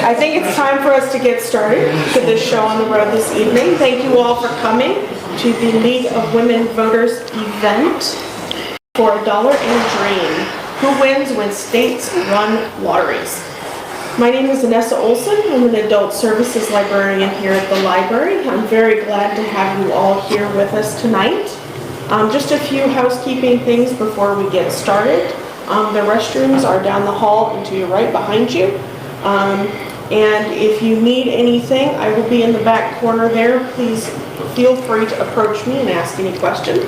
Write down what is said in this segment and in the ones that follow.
I think it's time for us to get started to this show on the road this evening. Thank you all for coming to the League of Women Voters event for $1 and a Dream. Who wins when states run lotteries? My name is Vanessa Olson. I'm an adult services librarian here at the library. I'm very glad to have you all here with us tonight. Just a few housekeeping things before we get started. The restrooms are down the hall and to your right behind you. And if you need anything, I will be in the back corner there. Please feel free to approach me and ask any questions.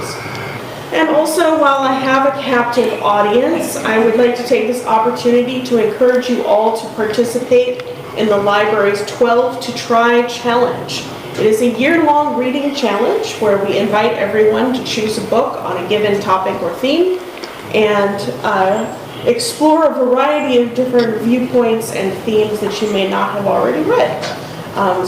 And also, while I have a captive audience, I would like to take this opportunity to encourage you all to participate in the library's 12 to Try challenge. It is a year-long reading challenge where we invite everyone to choose a book on a given topic or theme and explore a variety of different viewpoints and themes that you may not have already read.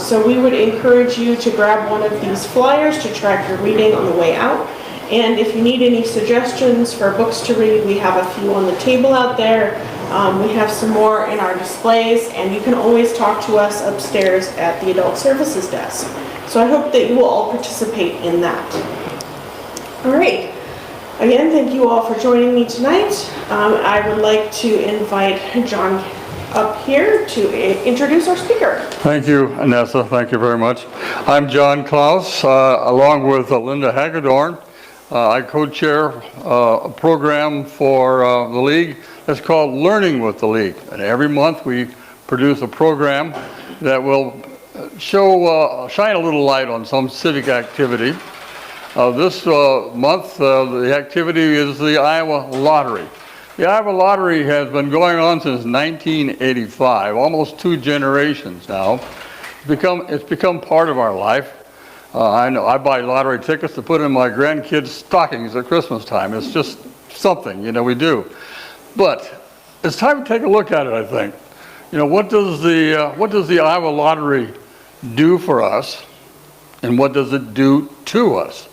So we would encourage you to grab one of these flyers to track your reading on the way out. And if you need any suggestions for books to read, we have a few on the table out there. We have some more in our displays, and you can always talk to us upstairs at the Adult Services desk. So I hope that you will all participate in that. All right. Again, thank you all for joining me tonight. I would like to invite John up here to introduce our speaker. Thank you, Anessa. Thank you very much. I'm John Klaus, along with Linda Hagedorn. I co-chair a program for the League that's called Learning with the League. And every month we produce a program that will shine a little light on some civic activity. This month, the activity is the Iowa Lottery. The Iowa Lottery has been going on since 1985, almost 2 generations now. It's become part of our life. I know I buy lottery tickets to put in my grandkids' stockings at Christmas time. It's just something, we do. But it's time to take a look at it, I think. What does the Iowa Lottery do for us, and what does it do to us?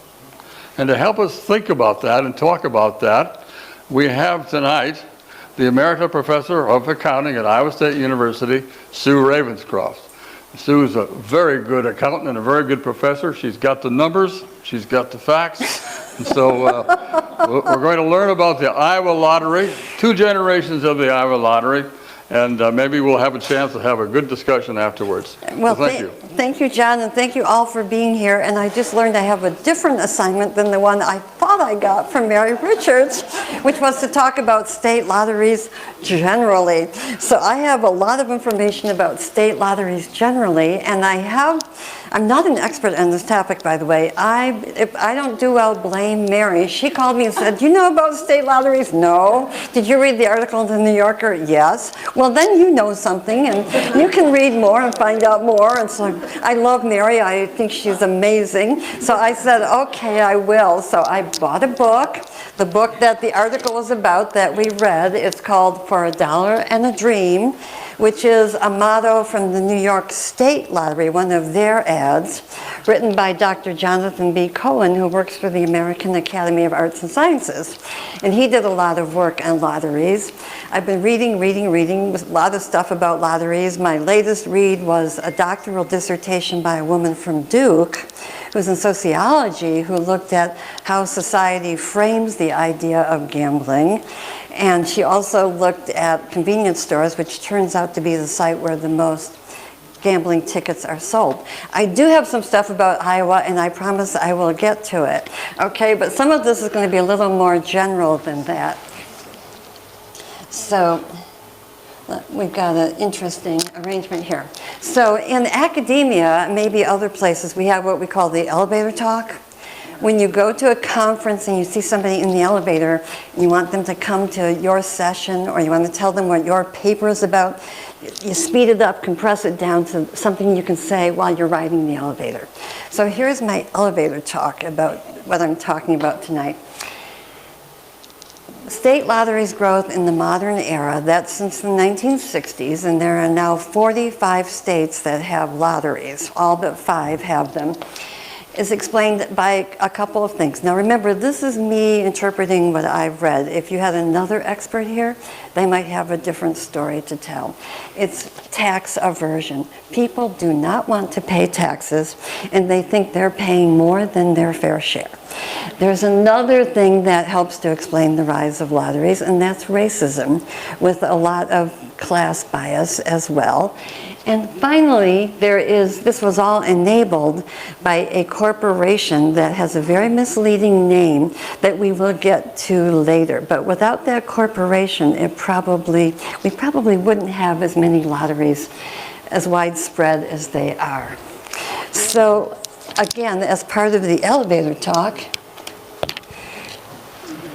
And to help us think about that and talk about that, we have tonight the Emeritus Professor of Accounting at Iowa State University, Sue Ravenscroft. Sue is a very good accountant and a very good professor. She's got the numbers, she's got the facts. And so we're going to learn about the Iowa Lottery, 2 generations of the Iowa Lottery, and maybe we'll have a chance to have a good discussion afterwards. Well, so thank you. Thank you, John, and thank you all for being here. And I just learned I have a different assignment than the one I thought I got from Mary Richards, which was to talk about state lotteries generally. So I have a lot of information about state lotteries generally, and I'm not an expert on this topic, by the way. If I don't do well, blame Mary. She called me and said, "Do you know about state lotteries?" "No." "Did you read the article in the New Yorker?" "Yes." "Well, then you know something, and you can read more and find out more." And so I love Mary. I think she's amazing. So I said, okay, I will. So I bought a book. The book that the article is about that we read, it's called For $1 and a Dream, which is a motto from the New York State Lottery, one of their ads, written by Dr. Jonathan B. Cohen, who works for the American Academy of Arts and Sciences. And he did a lot of work on lotteries. I've been reading a lot of stuff about lotteries. My latest read was a doctoral dissertation by a woman from Duke, who's in sociology, who looked at how society frames the idea of gambling. And she also looked at convenience stores, which turns out to be the site where the most gambling tickets are sold. I do have some stuff about Iowa, and I promise I will get to it. Okay, but some of this is going to be a little more general than that. So we've got an interesting arrangement here. So in academia, maybe other places, we have what we call the elevator talk. When you go to a conference and you see somebody in the elevator and you want them to come to your session, or you want to tell them what your paper is about, you speed it up, compress it down to something you can say while you're riding the elevator. So here's my elevator talk about what I'm talking about tonight. State lotteries' growth in the modern era, that's since the 1960s, and there are now 45 states that have lotteries. All but 5 have them. is explained by a couple of things. Now remember, this is me interpreting what I've read. If you had another expert here, they might have a different story to tell. It's tax aversion. People do not want to pay taxes, and they think they're paying more than their fair share. There's another thing that helps to explain the rise of lotteries, and that's racism, with a lot of class bias as well. And finally, this was all enabled by a corporation that has a very misleading name that we will get to later. But without that corporation, we probably wouldn't have as many lotteries as widespread as they are. So again, as part of the elevator talk,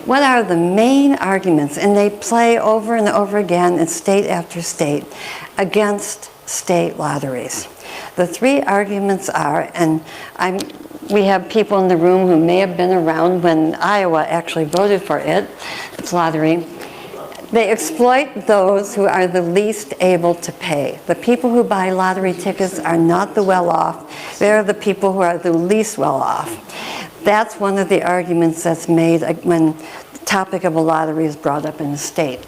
what are the main arguments? And they play over and over again in state after state against state lotteries. The three arguments are, and we have people in the room who may have been around when Iowa actually voted for its lottery. They exploit those who are the least able to pay. The people who buy lottery tickets are not the well-off. They're the people who are the least well-off. That's one of the arguments that's made when the topic of a lottery is brought up in the state.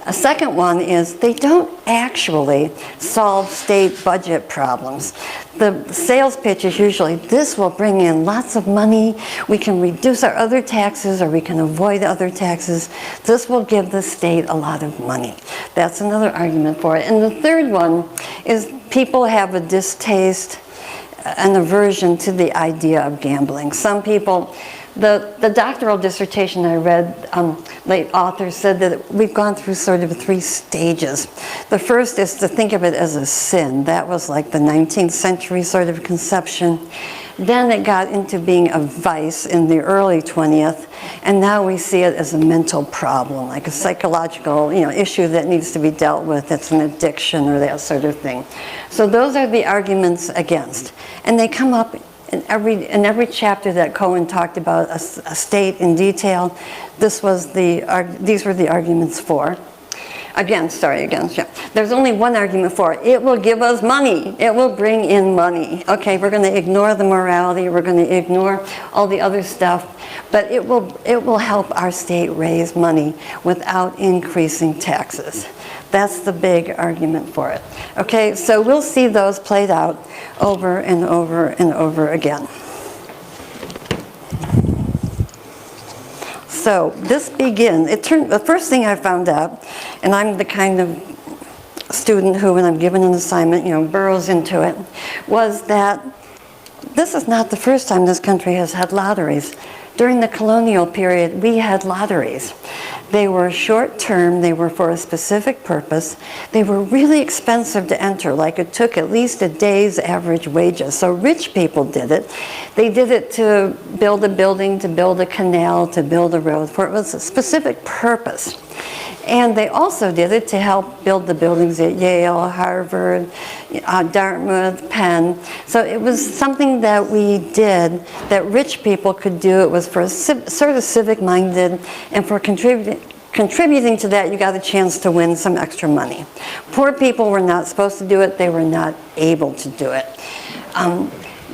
A second one is they don't actually solve state budget problems. The sales pitch is usually, this will bring in lots of money, we can reduce our other taxes or we can avoid other taxes. This will give the state a lot of money. That's another argument for it. And the third one is people have a distaste, an aversion to the idea of gambling. Some people, the doctoral dissertation I read, the author said that we've gone through sort of 3 stages. The first is to think of it as a sin. That was like the 19th century sort of conception. Then it got into being a vice in the early 20th, and now we see it as a mental problem, like a psychological issue that needs to be dealt with. It's an addiction or that sort of thing. So those are the arguments against, and they come up in every chapter that Cohen talked about a state in detail. These were the arguments for. Against. There's only one argument for it. It will give us money. It will bring in money. Okay, we're going to ignore the morality. We're going to ignore all the other stuff. But it will help our state raise money without increasing taxes. That's the big argument for it. Okay, so we'll see those played out over and over and over again. So this begins, the first thing I found out, and I'm the kind of student who, when I'm given an assignment, burrows into it, was that this is not the first time this country has had lotteries. During the colonial period, we had lotteries. They were short-term, they were for a specific purpose. They were really expensive to enter, like it took at least a day's average wages. So rich people did it. They did it to build a building, to build a canal, to build a road, for it was a specific purpose. And they also did it to help build the buildings at Yale, Harvard, Dartmouth, Penn. So it was something that we did that rich people could do. It was for sort of civic-minded, and for contributing to that, you got a chance to win some extra money. Poor people were not supposed to do it. They were not able to do it.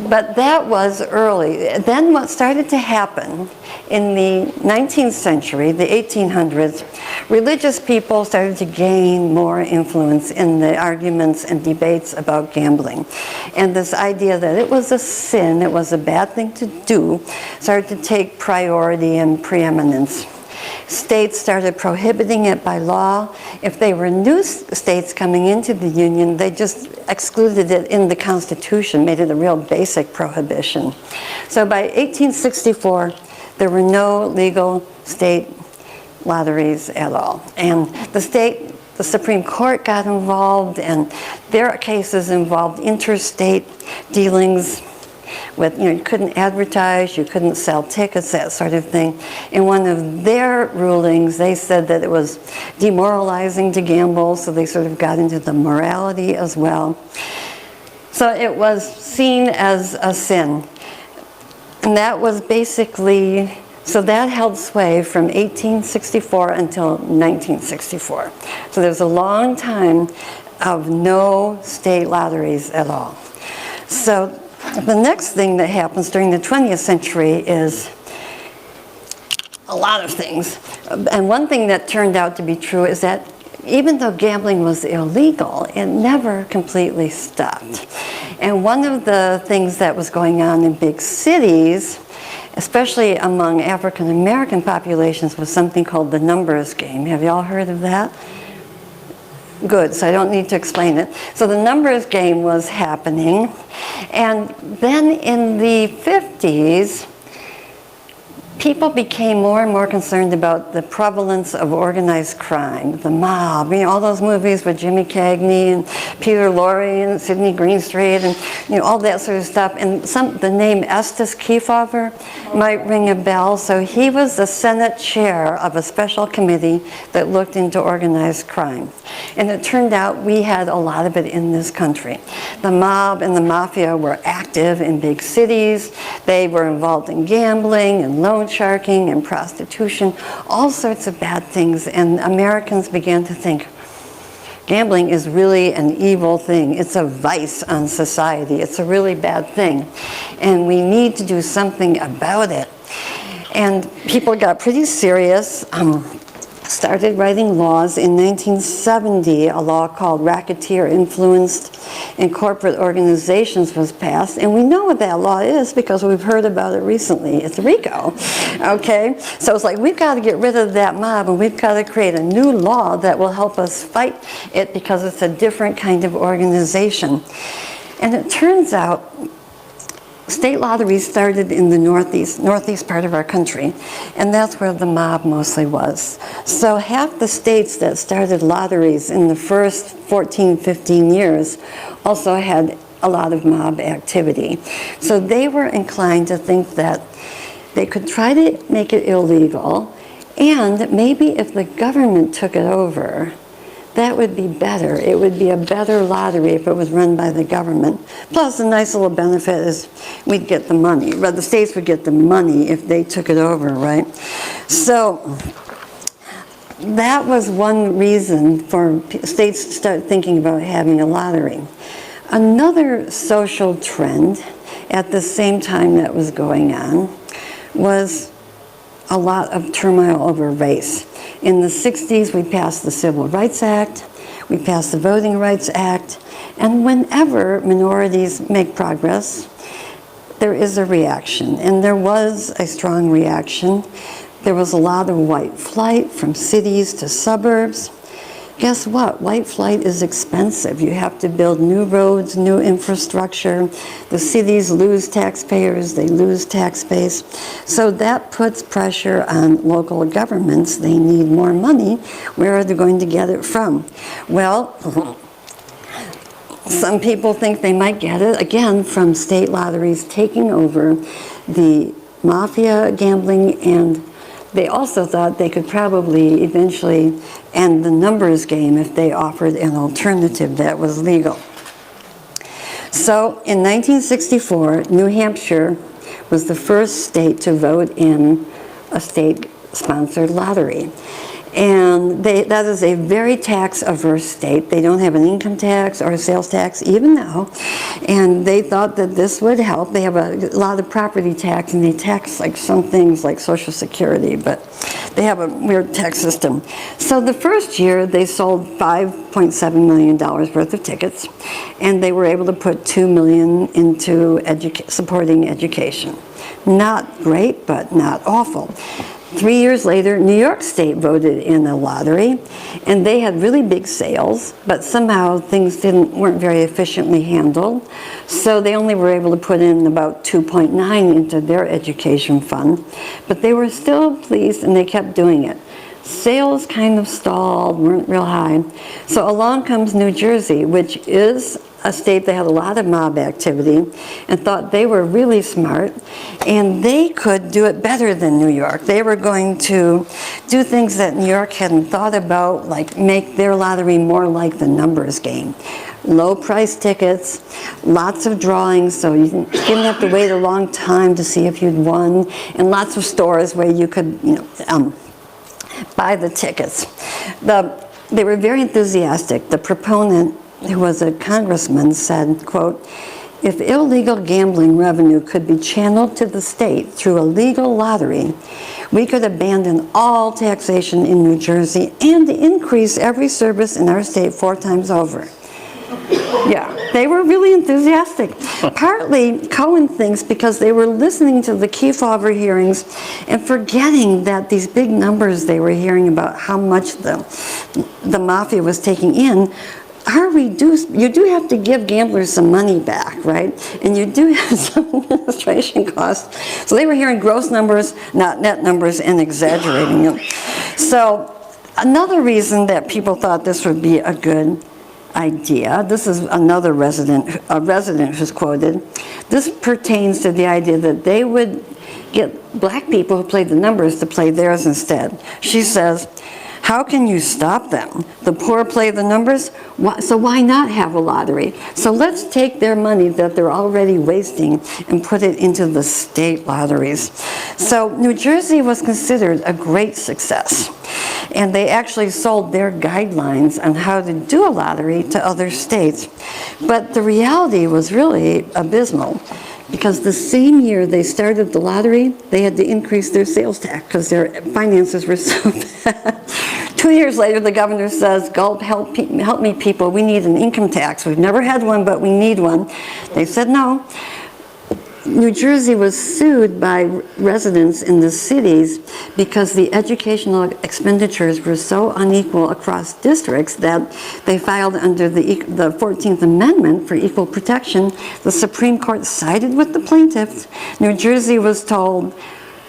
But that was early. Then what started to happen in the 19th century, the 1800s, religious people started to gain more influence in the arguments and debates about gambling. And this idea that it was a sin, it was a bad thing to do, started to take priority and preeminence. States started prohibiting it by law. If they were new states coming into the Union, they just excluded it in the Constitution, made it a real basic prohibition. So by 1864, there were no legal state lotteries at all. And the Supreme Court got involved, and their cases involved interstate dealings with, you couldn't advertise, you couldn't sell tickets, that sort of thing. In one of their rulings, they said that it was demoralizing to gamble, so they sort of got into the morality as well. So it was seen as a sin. And that was basically, so that held sway from 1864 until 1964. So there's a long time of no state lotteries at all. So The next thing that happens during the 20th century is a lot of things. And one thing that turned out to be true is that even though gambling was illegal, it never completely stopped. And one of the things that was going on in big cities, especially among African American populations, was something called the numbers game. Have you all heard of that? Good, so I don't need to explain it. So the numbers game was happening. And then in the 50s, people became more and more concerned about the prevalence of organized crime, the mob, all those movies with Jimmy Cagney and Peter Lorre and Sidney Greenstreet and all that sort of stuff. And the name Estes Kefauver might ring a bell. So he was the Senate chair of a special committee that looked into organized crime. And it turned out we had a lot of it in this country. The mob and the mafia were active in big cities. They were involved in gambling and loan sharking and prostitution, all sorts of bad things. And Americans began to think, gambling is really an evil thing. It's a vice on society. It's a really bad thing. And we need to do something about it. And people got pretty serious. Started writing laws. In 1970, a law called Racketeer-Influenced in Corporate Organizations was passed, and we know what that law is because we've heard about it recently. It's RICO, okay? So it's like we've got to get rid of that mob, and we've got to create a new law that will help us fight it because it's a different kind of organization. And it turns out state lotteries started in the northeast part of our country, and that's where the mob mostly was. So half the states that started lotteries in the first 14, 15 years also had a lot of mob activity. So they were inclined to think that they could try to make it illegal, and maybe if the government took it over, that would be better. It would be a better lottery if it was run by the government. Plus, a nice little benefit is we'd get the money. But the states would get the money if they took it over, right? So that was one reason for states to start thinking about having a lottery. Another social trend at the same time that was going on was a lot of turmoil over race. In the 60s, we passed the Civil Rights Act, we passed the Voting Rights Act, and whenever minorities make progress, there is a reaction, and there was a strong reaction. There was a lot of white flight from cities to suburbs. Guess what? White flight is expensive. You have to build new roads, new infrastructure. The cities lose taxpayers, they lose tax base. So that puts pressure on local governments. They need more money. Where are they going to get it from? Well, some people think they might get it, again, from state lotteries taking over the mafia gambling, and they also thought they could probably eventually end the numbers game if they offered an alternative that was legal. So in 1964, New Hampshire was the first state to vote in a state-sponsored lottery. And that is a very tax-averse state. They don't have an income tax or a sales tax even now. And they thought that this would help. They have a lot of property tax, and they tax like some things like Social Security, but they have a weird tax system. So the first year, they sold $5.7 million worth of tickets, and they were able to put $2 million into supporting education. Not great, but not awful. 3 years later, New York State voted in a lottery, and they had really big sales, but somehow things weren't very efficiently handled. So they only were able to put in about 2.9 into their education fund, but they were still pleased, and they kept doing it. Sales kind of stalled, weren't real high. So along comes New Jersey, which is a state that had a lot of mob activity, and thought they were really smart, and they could do it better than New York. They were going to do things that New York hadn't thought about, like make their lottery more like the numbers game. Low price tickets, lots of drawings, so you didn't have to wait a long time to see if you'd won, and lots of stores where you could buy the tickets. They were very enthusiastic. The proponent, who was a congressman, said, quote, if illegal gambling revenue could be channeled to the state through a legal lottery, we could abandon all taxation in New Jersey and increase every service in our state 4 times over. Yeah, they were really enthusiastic. Partly, Cohen thinks because they were listening to the Kefauver hearings and forgetting that these big numbers they were hearing about how much the mafia was taking in are reduced. You do have to give gamblers some money back, right? And you do have some administration costs. So they were hearing gross numbers, not net numbers, and exaggerating them. So another reason that people thought this would be a good idea, this is another a resident who's quoted, this pertains to the idea that they would get black people who played the numbers to play theirs instead. She says, how can you stop them? The poor play the numbers, so why not have a lottery? So let's take their money that they're already wasting and put it into the state lotteries. So New Jersey was considered a great success. And they actually sold their guidelines on how to do a lottery to other states. But the reality was really abysmal, because the same year they started the lottery, they had to increase their sales tax because their finances were so bad. 2 years later, the governor says, "Gulp, help me people, we need an income tax. We've never had one, but we need one." They said no. New Jersey was sued by residents in the cities because the educational expenditures were so unequal across districts that they filed under the 14th Amendment for equal protection. The Supreme Court sided with the plaintiffs. New Jersey was told,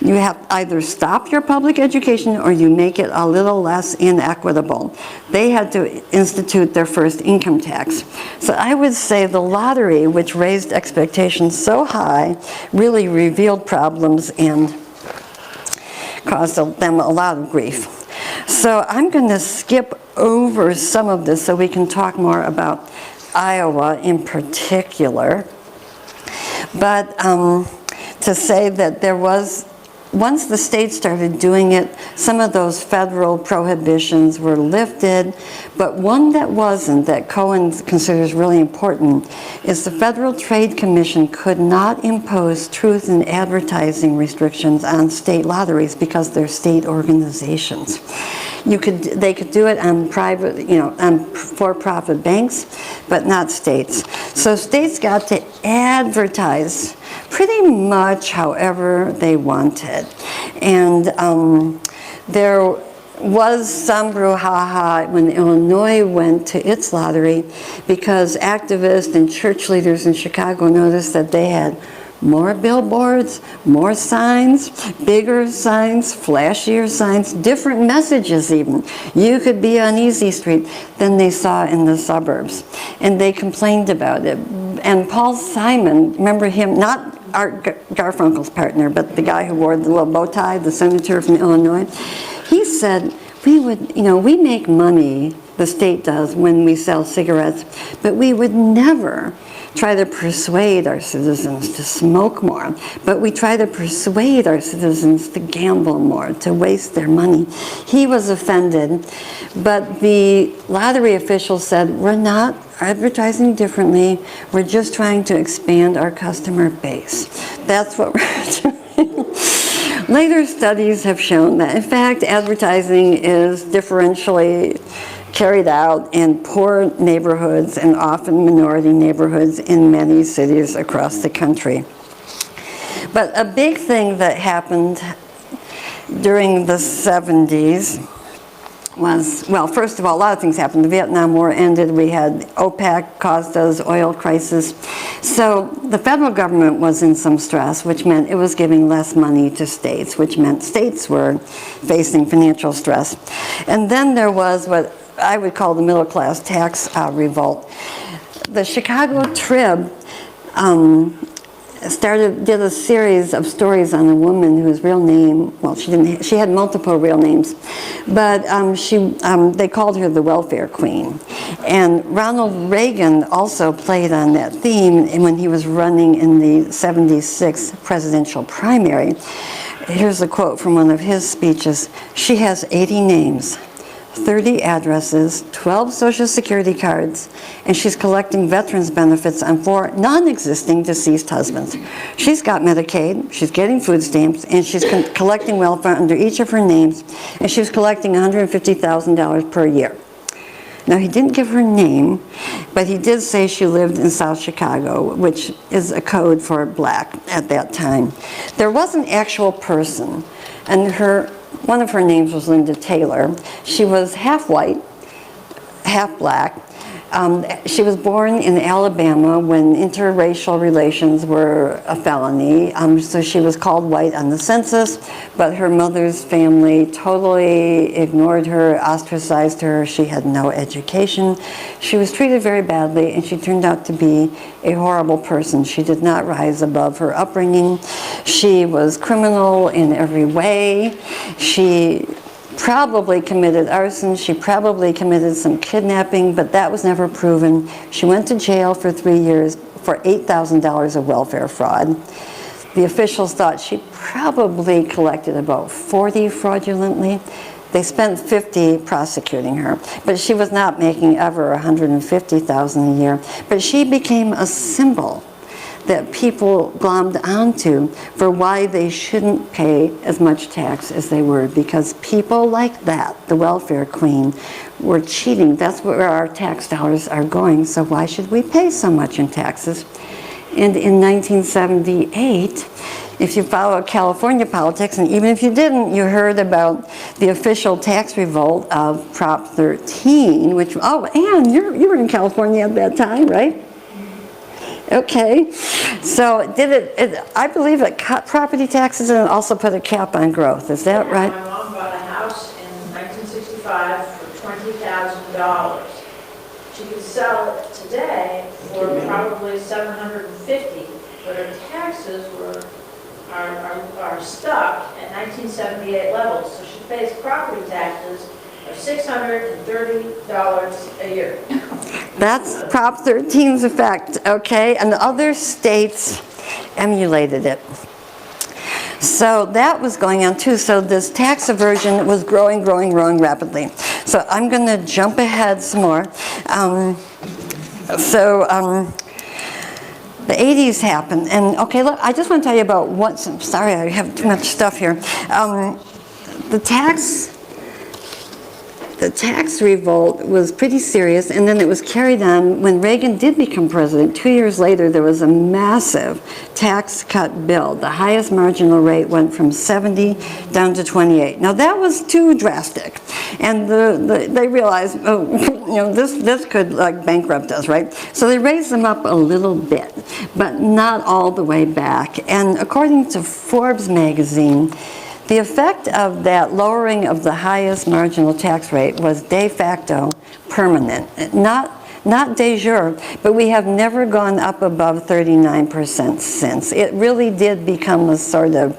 you have either stop your public education or you make it a little less inequitable. They had to institute their first income tax. So I would say the lottery, which raised expectations so high, really revealed problems and caused them a lot of grief. So I'm going to skip over some of this so we can talk more about Iowa in particular. But to say that there was, once the state started doing it, some of those federal prohibitions were lifted, but one that wasn't, that Cohen considers really important, is the Federal Trade Commission could not impose truth in advertising restrictions on state lotteries because they're state organizations. They could do it on private, on for-profit banks, but not states. So states got to advertise pretty much however they wanted. And there was some brouhaha when Illinois went to its lottery because activists and church leaders in Chicago noticed that they had more billboards, more signs, bigger signs, flashier signs, different messages even. You could be on Easy Street than they saw in the suburbs. And they complained about it. And Paul Simon, remember him, not Art Garfunkel's partner, but the guy who wore the little bow tie, the senator from Illinois, he said, we make money, the state does, when we sell cigarettes, but we would never try to persuade our citizens to smoke more, but we try to persuade our citizens to gamble more, to waste their money. He was offended, but the lottery officials said, we're not advertising differently, we're just trying to expand our customer base. That's what we're doing. Later studies have shown that, in fact, advertising is differentially carried out in poor neighborhoods and often minority neighborhoods in many cities across the country. But a big thing that happened during the 70s was, well, first of all, a lot of things happened. The Vietnam War ended. We had OPEC caused us oil crisis. So the federal government was in some stress, which meant it was giving less money to states, which meant states were facing financial stress. And then there was what I would call the middle class tax revolt. The Chicago Trib did a series of stories on a woman whose real name, well, she had multiple real names, but they called her the welfare queen. And Ronald Reagan also played on that theme when he was running in the 76 presidential primary. Here's a quote from one of his speeches. She has 80 names, 30 addresses, 12 Social Security cards, and she's collecting veterans benefits on 4 non-existing deceased husbands. She's got Medicaid, she's getting food stamps, and she's collecting welfare under each of her names, and she was collecting $150,000 per year. Now, he didn't give her name, but he did say she lived in South Chicago, which is a code for black at that time. There was an actual person, and one of her names was Linda Taylor. She was half white, half black. She was born in Alabama when interracial relations were a felony, so she was called white on the census, but her mother's family totally ignored her, ostracized her. She had no education. She was treated very badly, and she turned out to be a horrible person. She did not rise above her upbringing. She was criminal in every way. She probably committed arson, she probably committed some kidnapping, but that was never proven. She went to jail for 3 years for $8,000 of welfare fraud. The officials thought she probably collected about 40 fraudulently. They spent 50 prosecuting her, but she was not making ever $150,000 a year. But she became a symbol that people glommed onto for why they shouldn't pay as much tax as they were, because people like that, the welfare queen, were cheating. That's where our tax dollars are going, so why should we pay so much in taxes? And in 1978, if you follow California politics, and even if you didn't, you heard about the official tax revolt of Prop 13, which, oh, Ann, you were in California at that time, right? Okay, so I believe it cut property taxes and also put a cap on growth. Is that right? My mom bought a house in 1965 for $20,000. She could sell it today for probably $750, but her taxes are stuck at 1978 levels, so she pays property taxes of $630 a year. That's Prop 13's effect, okay? And the other states emulated it. So that was going on too. So this tax aversion was growing rapidly. So I'm going to jump ahead some more. The 80s happened, and okay, look, I just want to tell you about sorry, I have too much stuff here. The tax revolt was pretty serious, and then it was carried on when Reagan did become president. 2 years later, there was a massive tax cut bill. The highest marginal rate went from 70 down to 28. Now, that was too drastic, and they realized, oh, this could like bankrupt us, right? So they raised them up a little bit, but not all the way back. And according to Forbes magazine, the effect of that lowering of the highest marginal tax rate was de facto permanent, not de jure, but we have never gone up above 39% since. It really did become a sort of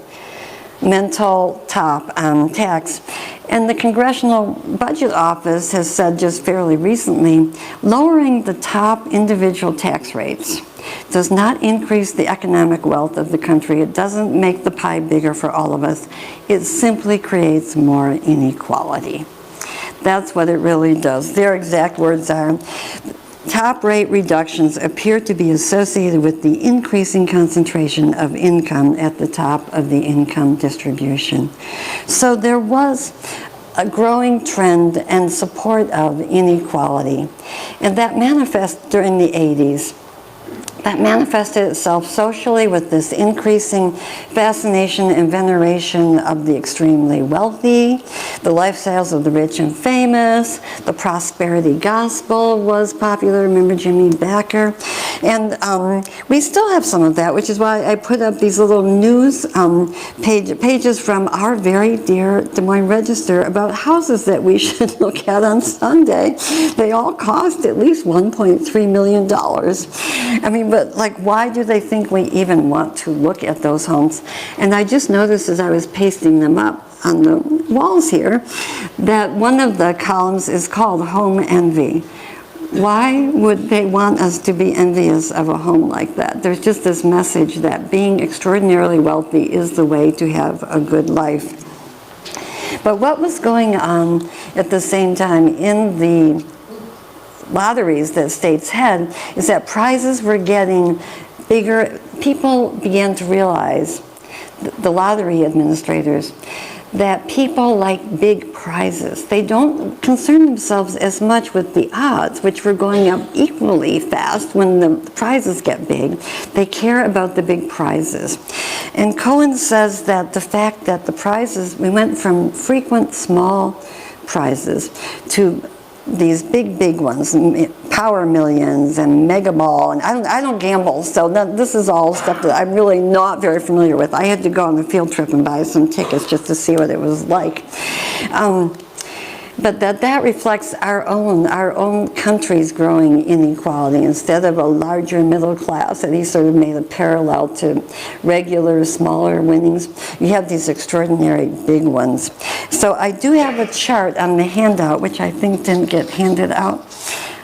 mental top on tax. And the Congressional Budget Office has said just fairly recently, lowering the top individual tax rates does not increase the economic wealth of the country. It doesn't make the pie bigger for all of us. It simply creates more inequality. That's what it really does. Their exact words are, top rate reductions appear to be associated with the increasing concentration of income at the top of the income distribution. So there was a growing trend and support of inequality, and that manifested during the 80s. That manifested itself socially with this increasing fascination and veneration of the extremely wealthy, the lifestyles of the rich and famous. The prosperity gospel was popular. Remember Jimmy Bakker? And we still have some of that, which is why I put up these little news pages from our very dear Des Moines Register about houses that we should look at on Sunday. They all cost at least $1.3 million. I mean, but like, why do they think we even want to look at those homes? And I just noticed as I was pasting them up on the walls here that one of the columns is called Home Envy. Why would they want us to be envious of a home like that? There's just this message that being extraordinarily wealthy is the way to have a good life. But what was going on at the same time in the lotteries that states had is that prizes were getting bigger. People began to realize, the lottery administrators, that people like big prizes. They don't concern themselves as much with the odds, which were going up equally fast when the prizes get big. They care about the big prizes. And Cohen says that the fact that the prizes, we went from frequent small prizes to these big ones, Power Millions and Mega Ball, and I don't gamble, so this is all stuff that I'm really not very familiar with. I had to go on a field trip and buy some tickets just to see what it was like. But that reflects our own country's growing inequality. Instead of a larger middle class that he sort of made a parallel to regular smaller winnings, you have these extraordinary big ones. So I do have a chart on the handout, which I think didn't get handed out.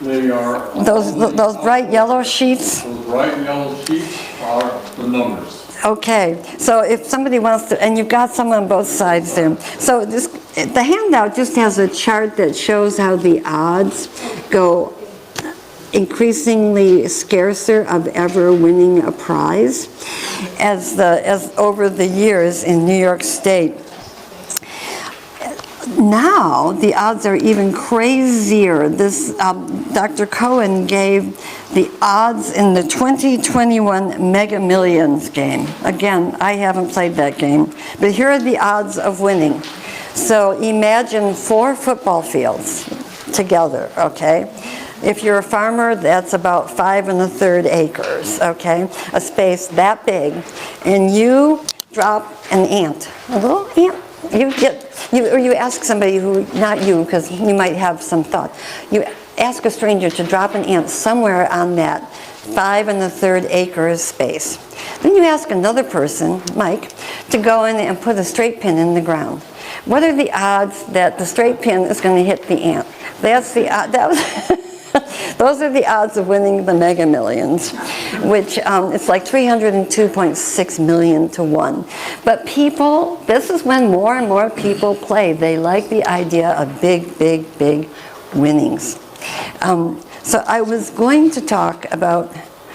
They are. Those bright yellow sheets. Those bright yellow sheets are the numbers. Okay, so if somebody wants to, and you've got some on both sides there. So the handout just has a chart that shows how the odds go increasingly scarcer of ever winning a prize as over the years in New York State. Now the odds are even crazier. This Dr. Cohen gave the odds in the 2021 Mega Millions game. Again, I haven't played that game, but here are the odds of winning. So imagine 4 football fields together, okay? If you're a farmer, that's about 5 1/3 acres, okay? A space that big, and you drop an ant, a little ant. You ask somebody who, not you, because you might have some thought. You ask a stranger to drop an ant somewhere on that 5 1/3 acres space. Then you ask another person, Mike, to go in and put a straight pin in the ground. What are the odds that the straight pin is going to hit the ant? That's the those are the odds of winning the Mega Millions, which it's like 302.6 million to 1. But people, this is when more and more people play. They like the idea of big winnings. So I was going to talk about,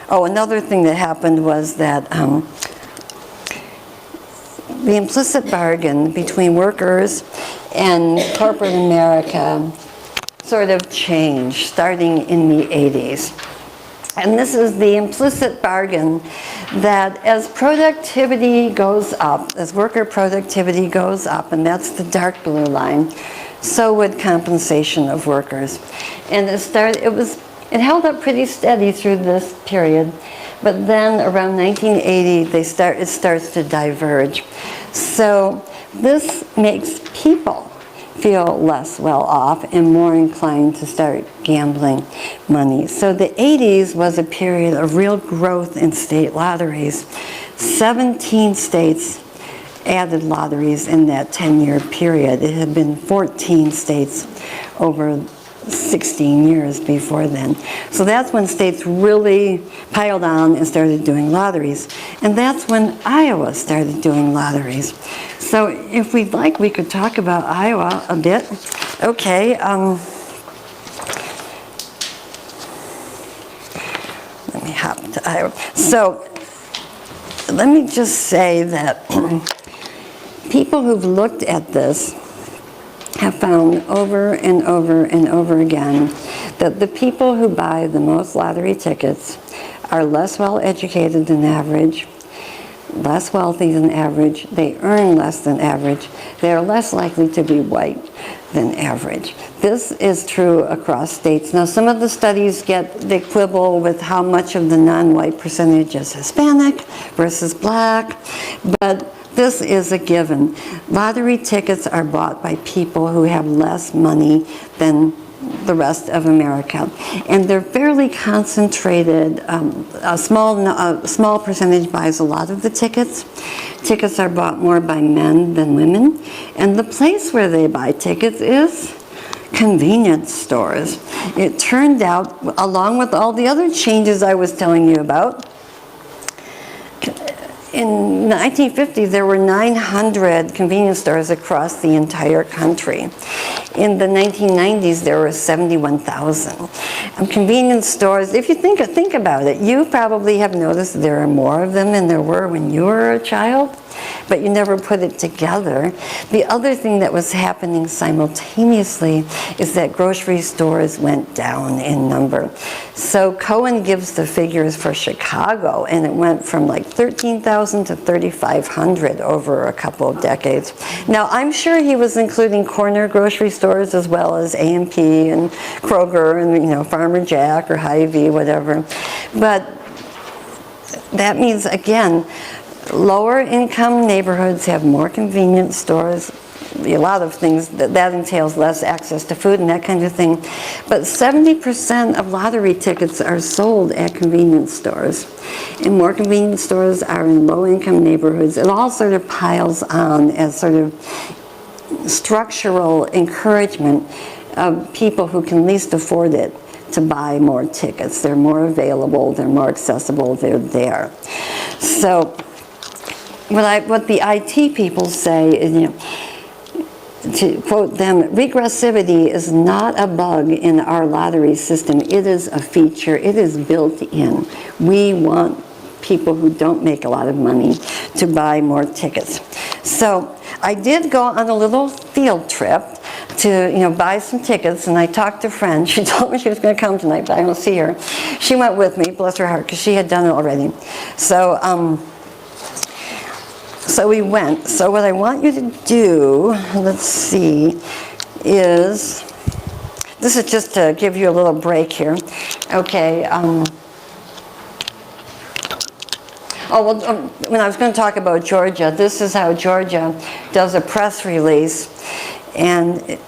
another thing that happened was that the implicit bargain between workers and corporate America sort of changed starting in the 80s. And this is the implicit bargain that as productivity goes up, as worker productivity goes up, and that's the dark blue line, so would compensation of workers. And it held up pretty steady through this period, but then around 1980 it starts to diverge. So this makes people feel less well off and more inclined to start gambling money. So the 80s was a period of real growth in state lotteries. 17 states added lotteries in that 10-year period. It had been 14 states over 16 years before then. So that's when states really piled on and started doing lotteries. And that's when Iowa started doing lotteries. So if we'd like, we could talk about Iowa a bit. Okay. Let me hop to Iowa. So let me just say that people who've looked at this have found over and over and over again that the people who buy the most lottery tickets are less well educated than average, less wealthy than average, they earn less than average, they are less likely to be white than average. This is true across states. Now some of the studies they quibble with how much of the non-white percentage is Hispanic versus black, but this is a given. Lottery tickets are bought by people who have less money than the rest of America. And they're fairly concentrated. A small percentage buys a lot of the tickets. Tickets are bought more by men than women. And the place where they buy tickets is convenience stores. It turned out, along with all the other changes I was telling you about, In 1950, there were 900 convenience stores across the entire country. In the 1990s, there were 71,000. Convenience stores, if you think about it, you probably have noticed there are more of them than there were when you were a child, but you never put it together. The other thing that was happening simultaneously is that grocery stores went down in number. So Cohen gives the figures for Chicago, and it went from like 13,000 to 3,500 over a couple of decades. Now, I'm sure he was including corner grocery stores as well as A&P and Kroger and, Farmer Jack or Hy-Vee, whatever. But that means, again, lower income neighborhoods have more convenience stores. A lot of things that entails less access to food and that kind of thing. But 70% of lottery tickets are sold at convenience stores. And more convenience stores are in low income neighborhoods. It all sort of piles on as sort of structural encouragement of people who can least afford it to buy more tickets. They're more available, they're more accessible, they're there. So what the IT people say is, to quote them, regressivity is not a bug in our lottery system. It is a feature. It is built in. We want people who don't make a lot of money to buy more tickets. So I did go on a little field trip to buy some tickets, and I talked to a friend. She told me she was going to come tonight, but I don't see her. She went with me, bless her heart, because she had done it already. So we went. So what I want you to do, let's see, is, this is just to give you a little break here. Okay. When I was going to talk about Georgia, this is how Georgia does a press release. And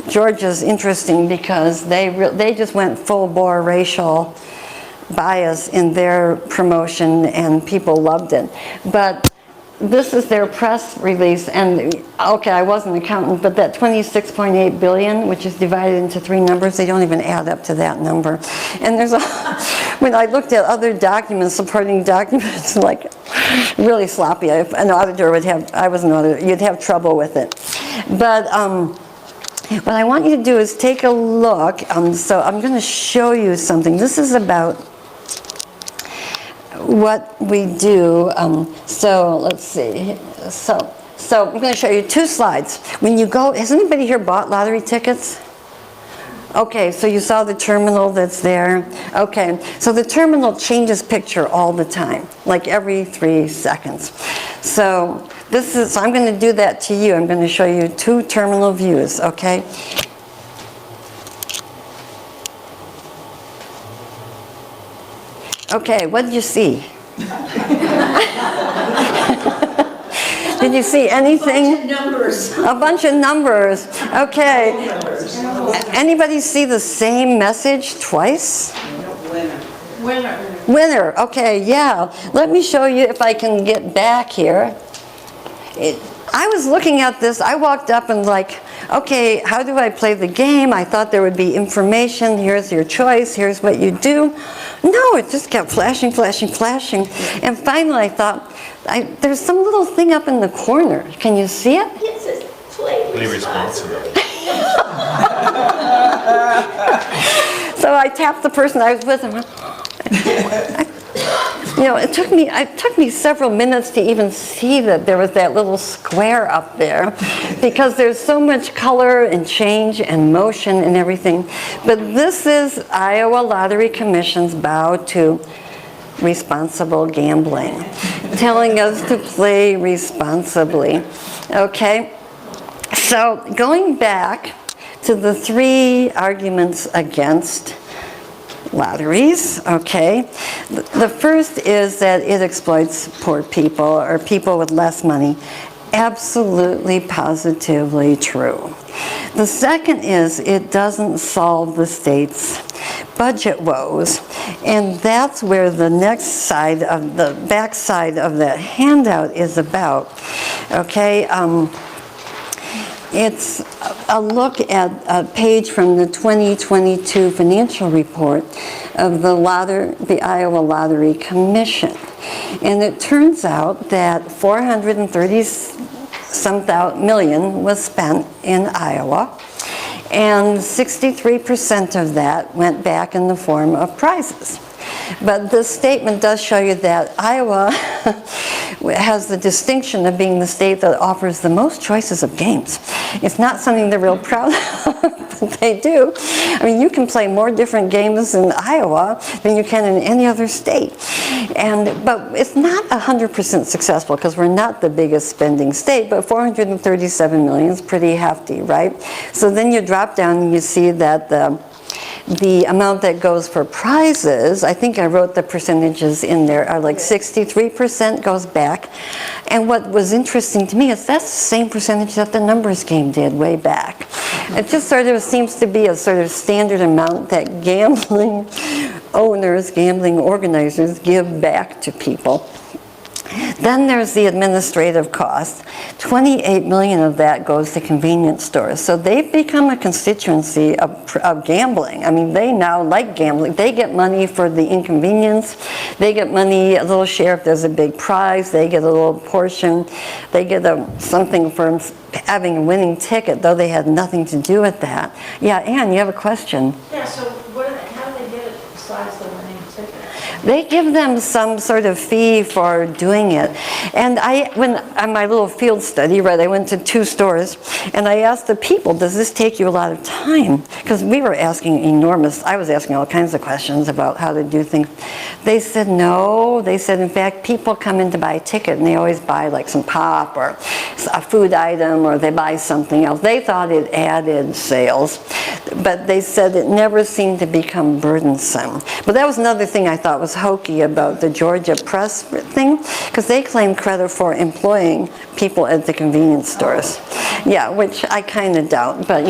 Georgia's interesting because they just went full-bore racial bias in their promotion, and people loved it. But this is their press release, and okay, I was an accountant, but that 26.8 billion, which is divided into three numbers, they don't even add up to that number. And there's when I looked at other documents, supporting documents, like really sloppy. An auditor would have, I was an auditor, you'd have trouble with it. But what I want you to do is take a look. So I'm going to show you something. This is about what we do. So let's see. So I'm going to show you two slides. When you go, has anybody here bought lottery tickets? Okay, so you saw the terminal that's there. Okay, so the terminal changes picture all the time, like every 3 seconds. So I'm going to do that to you. I'm going to show you two terminal views, okay? Okay, what did you see? Did you see anything? A bunch of numbers. A bunch of numbers. Okay. Anybody see the same message twice? Winner. Winner. Okay, yeah. Let me show you if I can get back here. I was looking at this. I walked up and like, okay, how do I play the game? I thought there would be information. Here's your choice. Here's what you do. No, it just kept flashing, flashing, flashing. And finally I thought, there's some little thing up in the corner. Can you see it? Yes, it's play responsibly. So I tapped the person I was with, and it took me several minutes to even see that there was that little square up there, because there's so much color and change and motion and everything. But this is Iowa Lottery Commission's bow to responsible gambling, telling us to play responsibly. Okay, so going back to the three arguments against lotteries, okay. The first is that it exploits poor people or people with less money. Absolutely, positively true. The second is it doesn't solve the state's budget woes. And that's where the next side of the back side of that handout is about. Okay, it's a look at a page from the 2022 financial report of the Iowa Lottery Commission. And it turns out that 430 some million was spent in Iowa, and 63% of that went back in the form of prizes. But this statement does show you that Iowa has the distinction of being the state that offers the most choices of games. It's not something they're real proud of, but they do. I mean, you can play more different games in Iowa than you can in any other state. But it's not 100% successful because we're not the biggest spending state, but 437 million is pretty hefty, right? So then you drop down and you see that the amount that goes for prizes, I think I wrote the percentages in there, are like 63% goes back. And what was interesting to me is that's the same percentage that the numbers game did way back. It just sort of seems to be a sort of standard amount that gambling owners, gambling organizers give back to people. Then there's the administrative cost. 28 million of that goes to convenience stores. So they've become a constituency of gambling. I mean, they now like gambling. They get money for the inconvenience. They get money, a little share if there's a big prize. They get a little portion. They get something for having a winning ticket, though they had nothing to do with that. Yeah, Ann, you have a question? Yeah, so how do they get it besides the winning ticket? They give them some sort of fee for doing it. And on my little field study, right, I went to 2 stores, and I asked the people, does this take you a lot of time? Because I was asking all kinds of questions about how to do things. They said no. They said, in fact, people come in to buy a ticket, and they always buy like some pop or a food item, or they buy something else. They thought it added sales, but they said it never seemed to become burdensome. But that was another thing I thought was hokey about the Georgia Press thing, because they claim credit for employing people at the convenience stores. Yeah, which I kind of doubt, but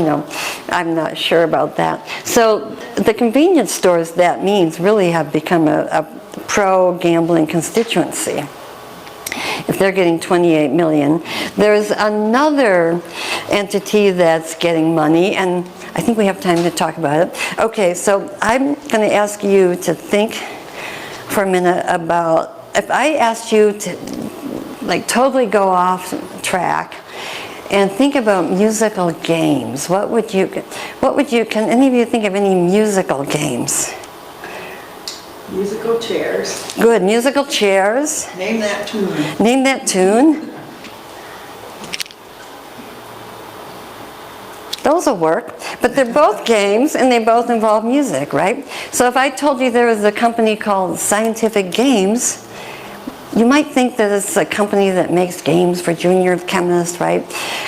I'm not sure about that. So the convenience stores, that means, really have become a pro-gambling constituency. If they're getting 28 million. There's another entity that's getting money, and I think we have time to talk about it. Okay, so I'm going to ask you to think for a minute about, if I asked you to totally go off track and think about musical games, what would you, can any of you think of any musical games? Musical chairs. Good, musical chairs. Name that tune. Name that tune. Those will work, but they're both games and they both involve music, right? So if I told you there was a company called Scientific Games, you might think that it's a company that makes games for junior chemists, right?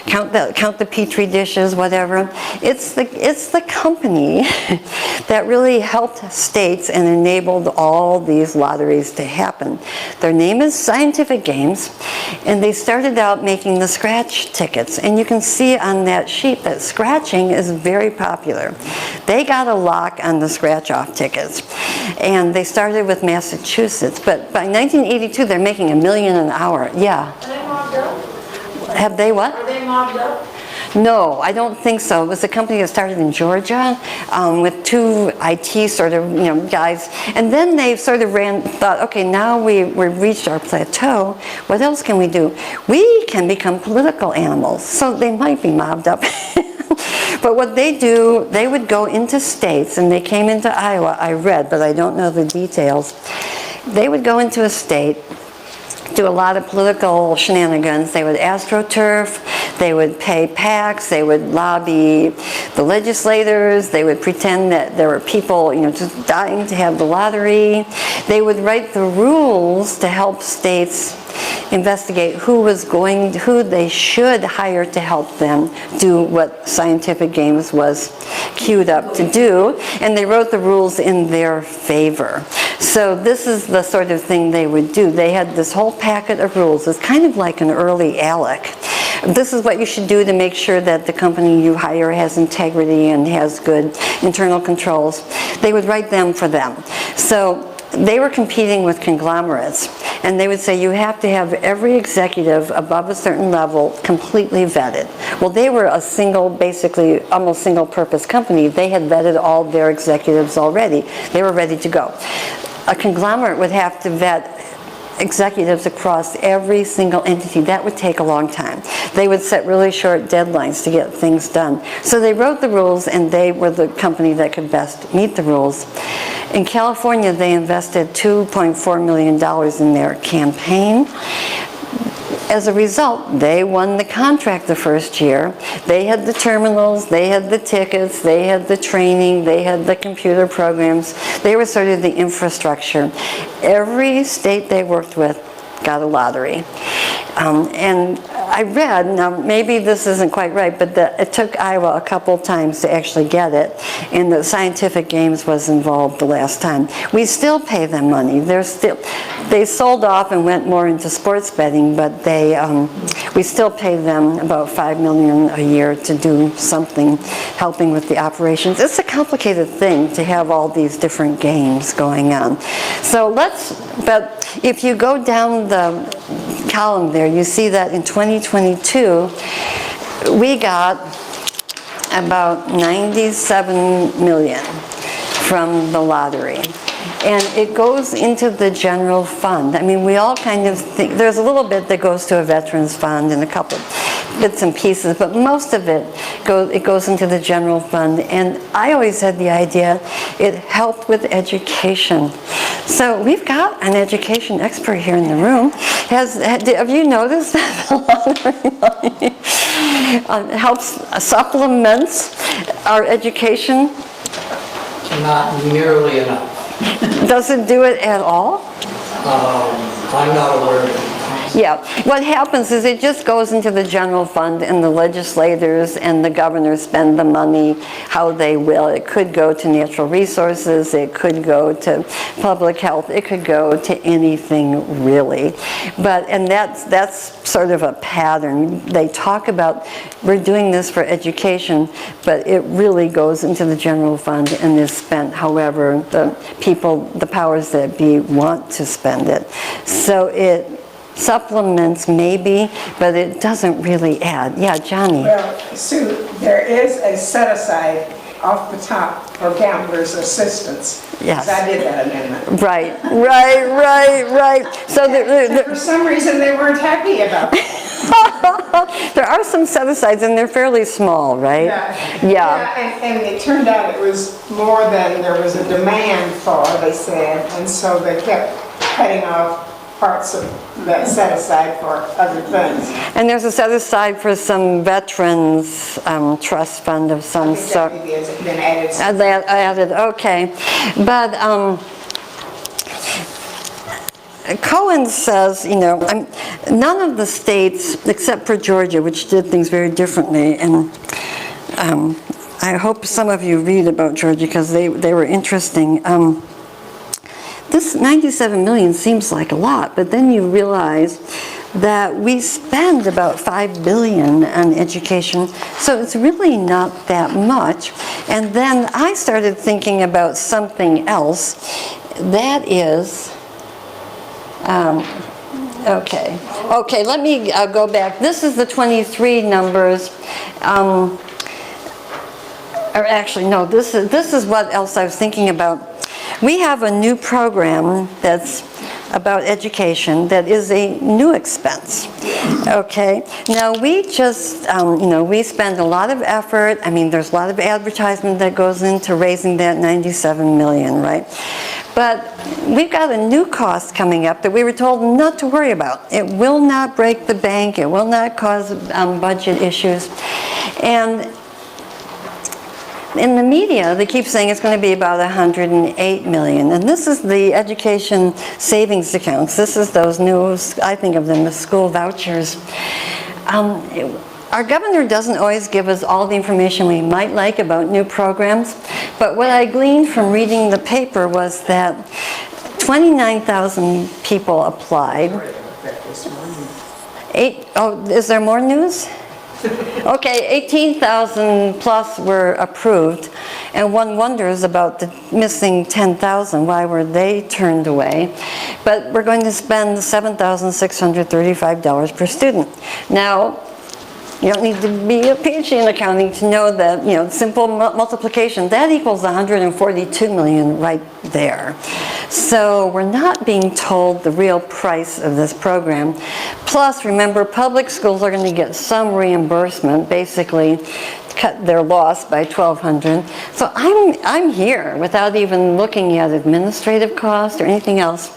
Count the petri dishes, whatever. It's the company that really helped states and enabled all these lotteries to happen. Their name is Scientific Games, and they started out making the scratch tickets. And you can see on that sheet that scratching is very popular. They got a lock on the scratch-off tickets, and they started with Massachusetts. But by 1982, they're making $1 million an hour. Yeah. Are they mobbed up? Have they what? Are they mobbed up? No, I don't think so. It was a company that started in Georgia with 2 IT sort of guys, and then they sort of thought, okay, now we've reached our plateau. What else can we do? We can become political animals, so they might be mobbed up. But what they do, they would go into states, and they came into Iowa, I read, but I don't know the details. They would go into a state, do a lot of political shenanigans. They would astroturf, they would pay PACs, they would lobby the legislators, they would pretend that there were people, just dying to have the lottery. They would write the rules to help states investigate who they should hire to help them do what Scientific Games was queued up to do, and they wrote the rules in their favor. So this is the sort of thing they would do. They had this whole packet of rules. It's kind of like an early ALEC. This is what you should do to make sure that the company you hire has integrity and has good internal controls. They would write them for them. So they were competing with conglomerates. and they would say you have to have every executive above a certain level completely vetted. Well, they were a single, basically almost single purpose company. They had vetted all their executives already. They were ready to go. A conglomerate would have to vet executives across every single entity. That would take a long time. They would set really short deadlines to get things done. So they wrote the rules, and they were the company that could best meet the rules. In California, they invested $2.4 million in their campaign. As a result, they won the contract the first year. They had the terminals, they had the tickets, they had the training, they had the computer programs. They were sort of the infrastructure. Every state they worked with got a lottery. And I read, now maybe this isn't quite right, but it took Iowa a couple times to actually get it, and the Scientific Games was involved the last time. We still pay them money. They sold off and went more into sports betting, but we still pay them about $5 million a year to do something, helping with the operations. It's a complicated thing to have all these different games going on. So but if you go down the column there, you see that in 2022, we got about 97 million from the lottery. And it goes into the general fund. I mean, we all kind of think, there's a little bit that goes to a veterans fund and a couple bits and pieces, but most of it goes into the general fund. And I always had the idea it helped with education. So we've got an education expert here in the room. Have you noticed that the lottery money helps supplements our education? Not nearly enough. Does it do it at all? I'm not aware of it. Yeah, what happens is it just goes into the general fund, and the legislators and the governors spend the money how they will. It could go to natural resources, it could go to public health, it could go to anything really. And that's sort of a pattern. They talk about, we're doing this for education, but it really goes into the general fund and is spent however the powers that be want to spend it. So it supplements maybe, but it doesn't really add. Yeah, Johnny. Well, Sue, there is a set-aside off the top for gamblers' assistance. Yes. I did that amendment. Right. So For some reason, they weren't happy about it. there are some set-asides, and they're fairly small, right? Yeah. And it turned out it was more than there was a demand for, they said, and so they kept cutting off parts of that set aside for other things. And there's a set aside for some veterans trust fund of some sort. Maybe it's been added. Added, okay. But Cohen says, none of the states, except for Georgia, which did things very differently, and I hope some of you read about Georgia because they were interesting. This 97 million seems like a lot, but then you realize that we spend about $5 billion on education, so it's really not that much. And then I started thinking about something else. That is, okay, let me go back. This is the 23 numbers. Or actually, no, this is what else I was thinking about. We have a new program that's about education that is a new expense, okay? Now we just, we spend a lot of effort. I mean, there's a lot of advertisement that goes into raising that 97 million, right? But we've got a new cost coming up that we were told not to worry about. It will not break the bank. It will not cause budget issues. And in the media, they keep saying it's going to be about 108 million. And this is the education savings accounts. This is those new, I think of them as school vouchers. Our governor doesn't always give us all the information we might like about new programs. But what I gleaned from reading the paper was that 29,000 people applied. Is there more news? Okay, 18,000 plus were approved, And one wonders about the missing 10,000, why were they turned away? But we're going to spend $7,635 per student. Now, you don't need to be a PhD in accounting to know that, simple multiplication, that equals 142 million right there. So we're not being told the real price of this program. Plus, remember, public schools are going to get some reimbursement, basically cut their loss by $1,200. So I'm here without even looking at administrative costs or anything else.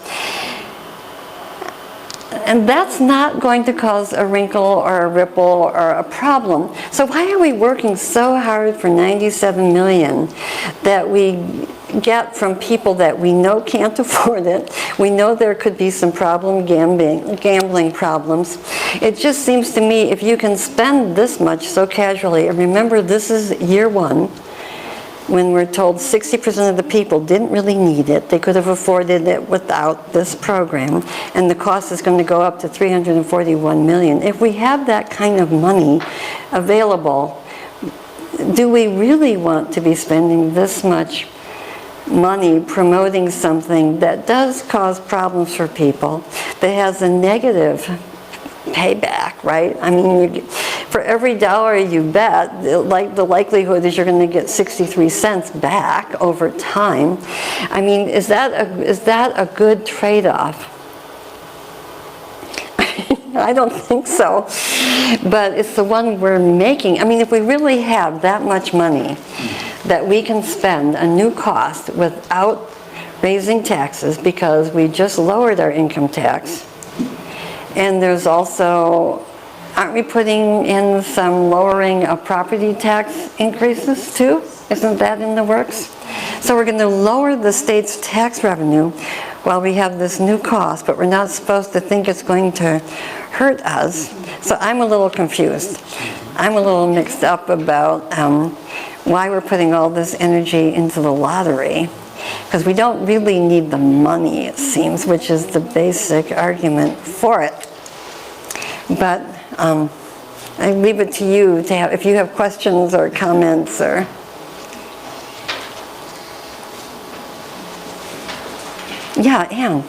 And that's not going to cause a wrinkle or a ripple or a problem. So why are we working so hard for $97 million that we get from people that we know can't afford it? We know there could be some gambling problems. It just seems to me if you can spend this much so casually, and remember this is year one, when we're told 60% of the people didn't really need it, they could have afforded it without this program, and the cost is going to go up to $341 million. If we have that kind of money available, do we really want to be spending this much money promoting something that does cause problems for people, that has a negative payback, right? I mean, for every dollar you bet, the likelihood is you're going to get 63 cents back over time. I mean, is that a good trade-off? I don't think so, but it's the one we're making. I mean, if we really have that much money that we can spend a new cost without raising taxes, because we just lowered our income tax, and there's also, aren't we putting in some lowering of property tax increases too? Isn't that in the works? So we're going to lower the state's tax revenue while we have this new cost, but we're not supposed to think it's going to hurt us. So I'm a little confused. I'm a little mixed up about why we're putting all this energy into the lottery, because we don't really need the money, it seems, which is the basic argument for it. But I leave it to you to have, if you have questions or comments or. Yeah, Ann.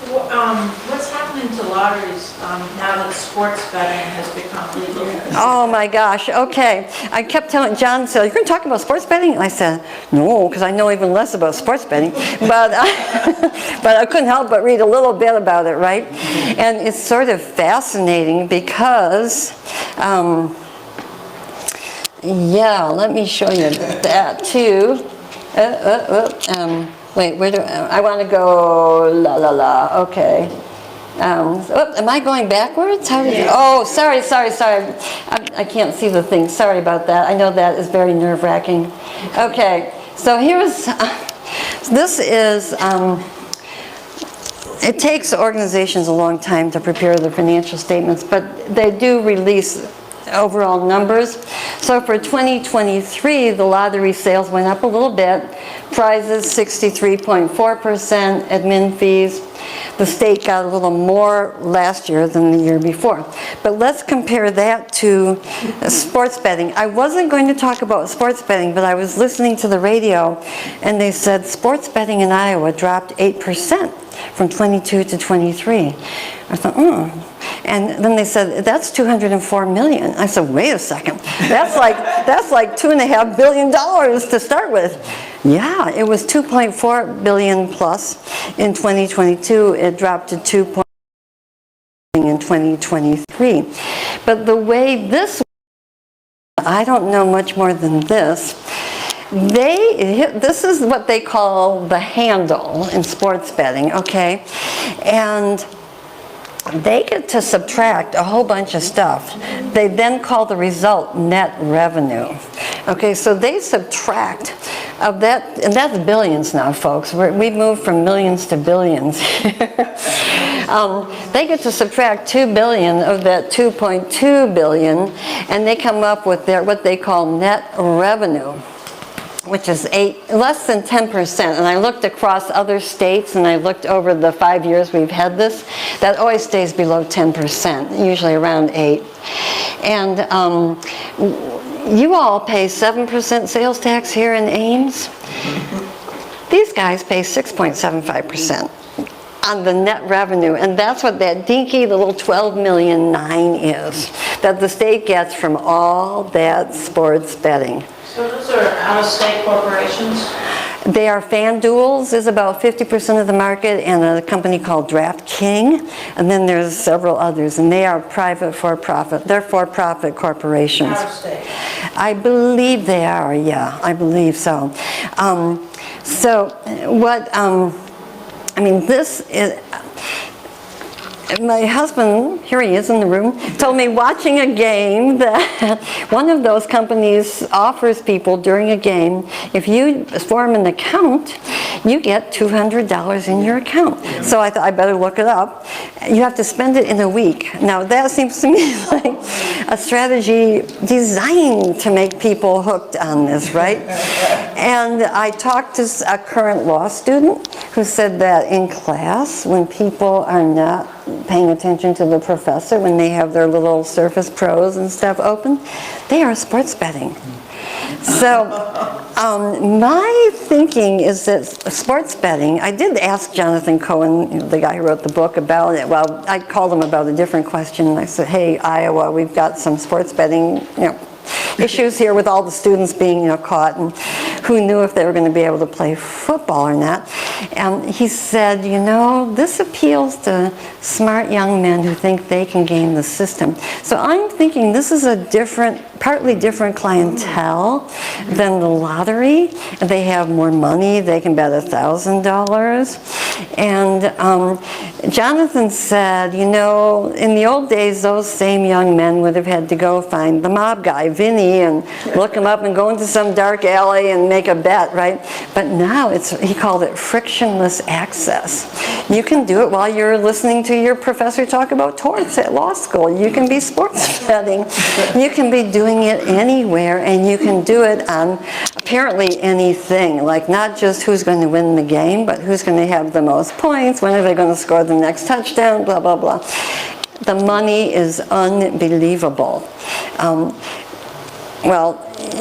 What's happening to lotteries now that sports betting has become legal? Oh my gosh, okay. I kept telling John, so you're going to talk about sports betting? And I said, no, because I know even less about sports betting. But I couldn't help but read a little bit about it, right? And it's sort of fascinating because, yeah, let me show you that too. Wait, where do I want to go? La la la. Okay. Am I going backwards? How did you? Oh, sorry. I can't see the thing. Sorry about that. I know that is very nerve-wracking. Okay. So here's. This is. It takes organizations a long time to prepare their financial statements, but they do release overall numbers. So for 2023, the lottery sales went up a little bit. Prizes 63.4%, admin fees. The state got a little more last year than the year before. But let's compare that to sports betting. I wasn't going to talk about sports betting, but I was listening to the radio and they said sports betting in Iowa dropped 8% from 22 to 23. I thought, And then they said, that's $204 million. I said, wait a second. That's like $2.5 billion to start with. Yeah, it was $2.4 billion plus in 2022. It dropped to $2 billion in 2023. But the way this, I don't know much more than this. This is what they call the handle in sports betting, okay? And they get to subtract a whole bunch of stuff. They then call the result net revenue. Okay, so they subtract of that, and that's billions now, folks. We've moved from millions to billions. They get to subtract $2 billion of that $2.2 billion, and they come up with what they call net revenue, which is less than 10%. And I looked across other states and I looked over the 5 years we've had this. That always stays below 10%, usually around 8%. And you all pay 7% sales tax here in Ames. These guys pay 6.75% on the net revenue, and that's what that dinky little 12,000,009 is that the state gets from all that sports betting. So those are out-of-state corporations? They are FanDuel's is about 50% of the market, and a company called DraftKings, and then there's several others, and they are private for-profit. They're for-profit corporations. Out-of-state. I believe they are, yeah, I believe so. This is, my husband, here he is in the room, told me watching a game that one of those companies offers people during a game, if you form an account, you get $200 in your account. So I thought I better look it up. You have to spend it in a week. Now that seems to me like a strategy designed to make people hooked on this, right? And I talked to a current law student who said that in class, when people are not paying attention to the professor, when they have their little Surface Pros and stuff open, they are sports betting. So my thinking is that sports betting, I did ask Jonathan Cohen, the guy who wrote the book, about it. Well, I called him about a different question, and I said, hey, Iowa, we've got some sports betting, issues here with all the students being caught, and who knew if they were going to be able to play football or not. And he said, this appeals to smart young men who think they can game the system. So I'm thinking this is a partly different clientele than the lottery. They have more money. They can bet $1,000. And Jonathan said, in the old days, those same young men would have had to go find the mob guy, Vinny, and look him up and go into some dark alley and make a bet, right? But now he called it frictionless access. You can do it while you're listening to your professor talk about torts at law school. You can be sports betting. You can be doing it anywhere, and you can do it on apparently anything, like not just who's going to win the game, but who's going to have the most points, when are they going to score the next touchdown, blah, blah, blah. The money is unbelievable.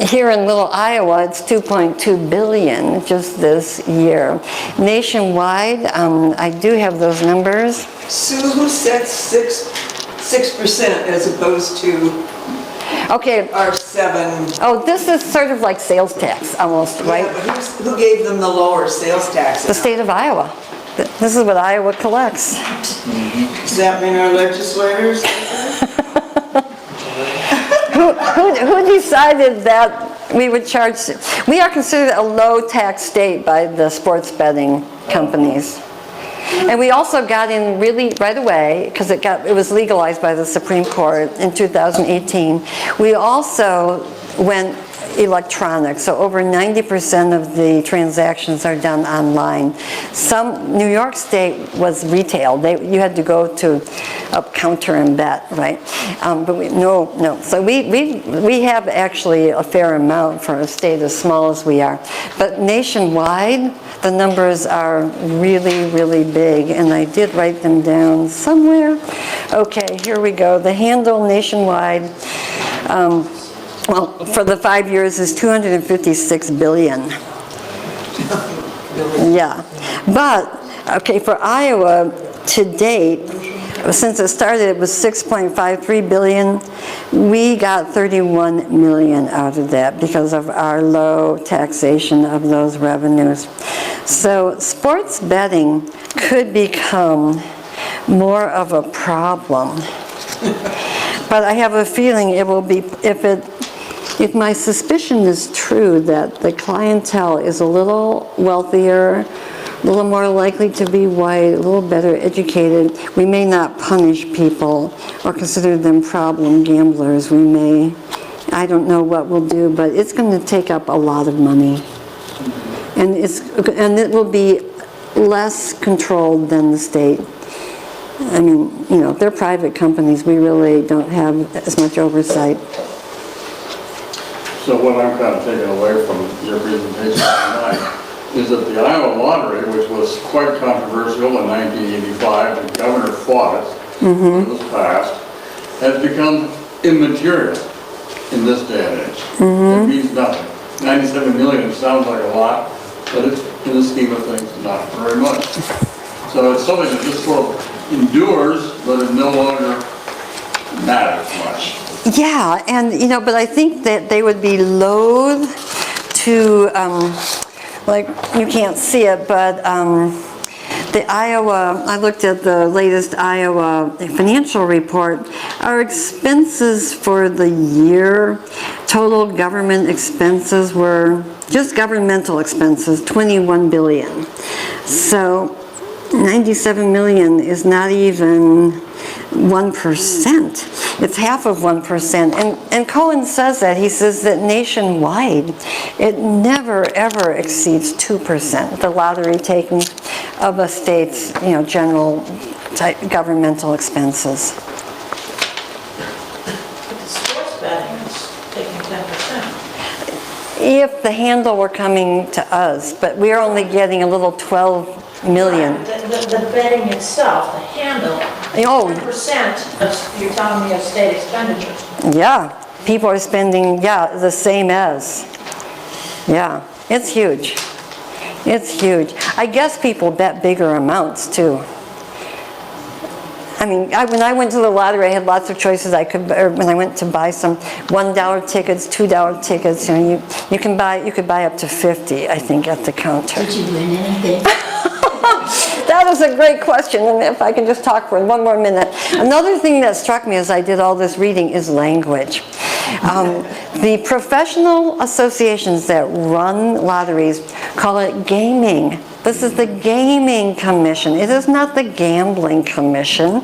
Here in Little Iowa, it's $2.2 billion just this year. Nationwide, I do have those numbers. Sue, who sets 6% as opposed to our 7? Oh, this is sort of like sales tax almost, right? Yeah, but who gave them the lower sales tax? The state of Iowa. This is what Iowa collects. Does that mean our legislators? Who decided that we would charge? We are considered a low tax state by the sports betting companies. And we also got in really right away, because it was legalized by the Supreme Court in 2018. We also went electronic, so over 90% of the transactions are done online. New York State was retail. You had to go to a counter and bet, right? But no. So we have actually a fair amount for a state as small as we are. But nationwide, the numbers are really, really big, and I did write them down somewhere. Okay, here we go. The handle nationwide, for the 5 years is $256 billion. Yeah, but for Iowa to date, since it started, it was $6.53 billion. We got $31 million out of that because of our low taxation of those revenues. So sports betting could become more of a problem. But I have a feeling it will be, if my suspicion is true that the clientele is a little wealthier, a little more likely to be white, a little better educated, we may not punish people or consider them problem gamblers. I don't know what we'll do, but it's going to take up a lot of money. And it will be less controlled than the state. I mean, they're private companies. We really don't have as much oversight. So what I'm kind of taking away from your presentation tonight is that the Iowa lottery, which was quite controversial in 1985, the governor fought it, it was passed, has become immaterial. in this day and age. It means nothing. 97 million sounds like a lot, but it's, in the scheme of things, not very much. So it's something that just sort of endures, but it no longer matters much. Yeah, and but I think that they would be loath to, like, you can't see it, but the Iowa, I looked at the latest Iowa financial report. Our expenses for the year, total government expenses were, just governmental expenses, 21 billion. So 97 million is not even 1%. It's half of 1%. And Cohen says that. He says that nationwide, it never, ever exceeds 2%, the lottery taking of a state's, general type governmental expenses. But the sports betting is taking 10%. If the handle were coming to us, but we're only getting a little 12 million. The betting itself, the handle, Oh. 10% of, you're telling me, of state expenditures. Yeah, people are spending, the same as. Yeah, it's huge. It's huge. I guess people bet bigger amounts too. I mean, when I went to the lottery, I had lots of choices. Or when I went to buy some $1 tickets, $2 tickets, you could buy up to 50, I think, at the counter. Did you win anything? That is a great question, and if I can just talk for one more minute. Another thing that struck me as I did all this reading is language. The professional associations that run lotteries call it gaming. This is the Gaming Commission. It is not the Gambling Commission.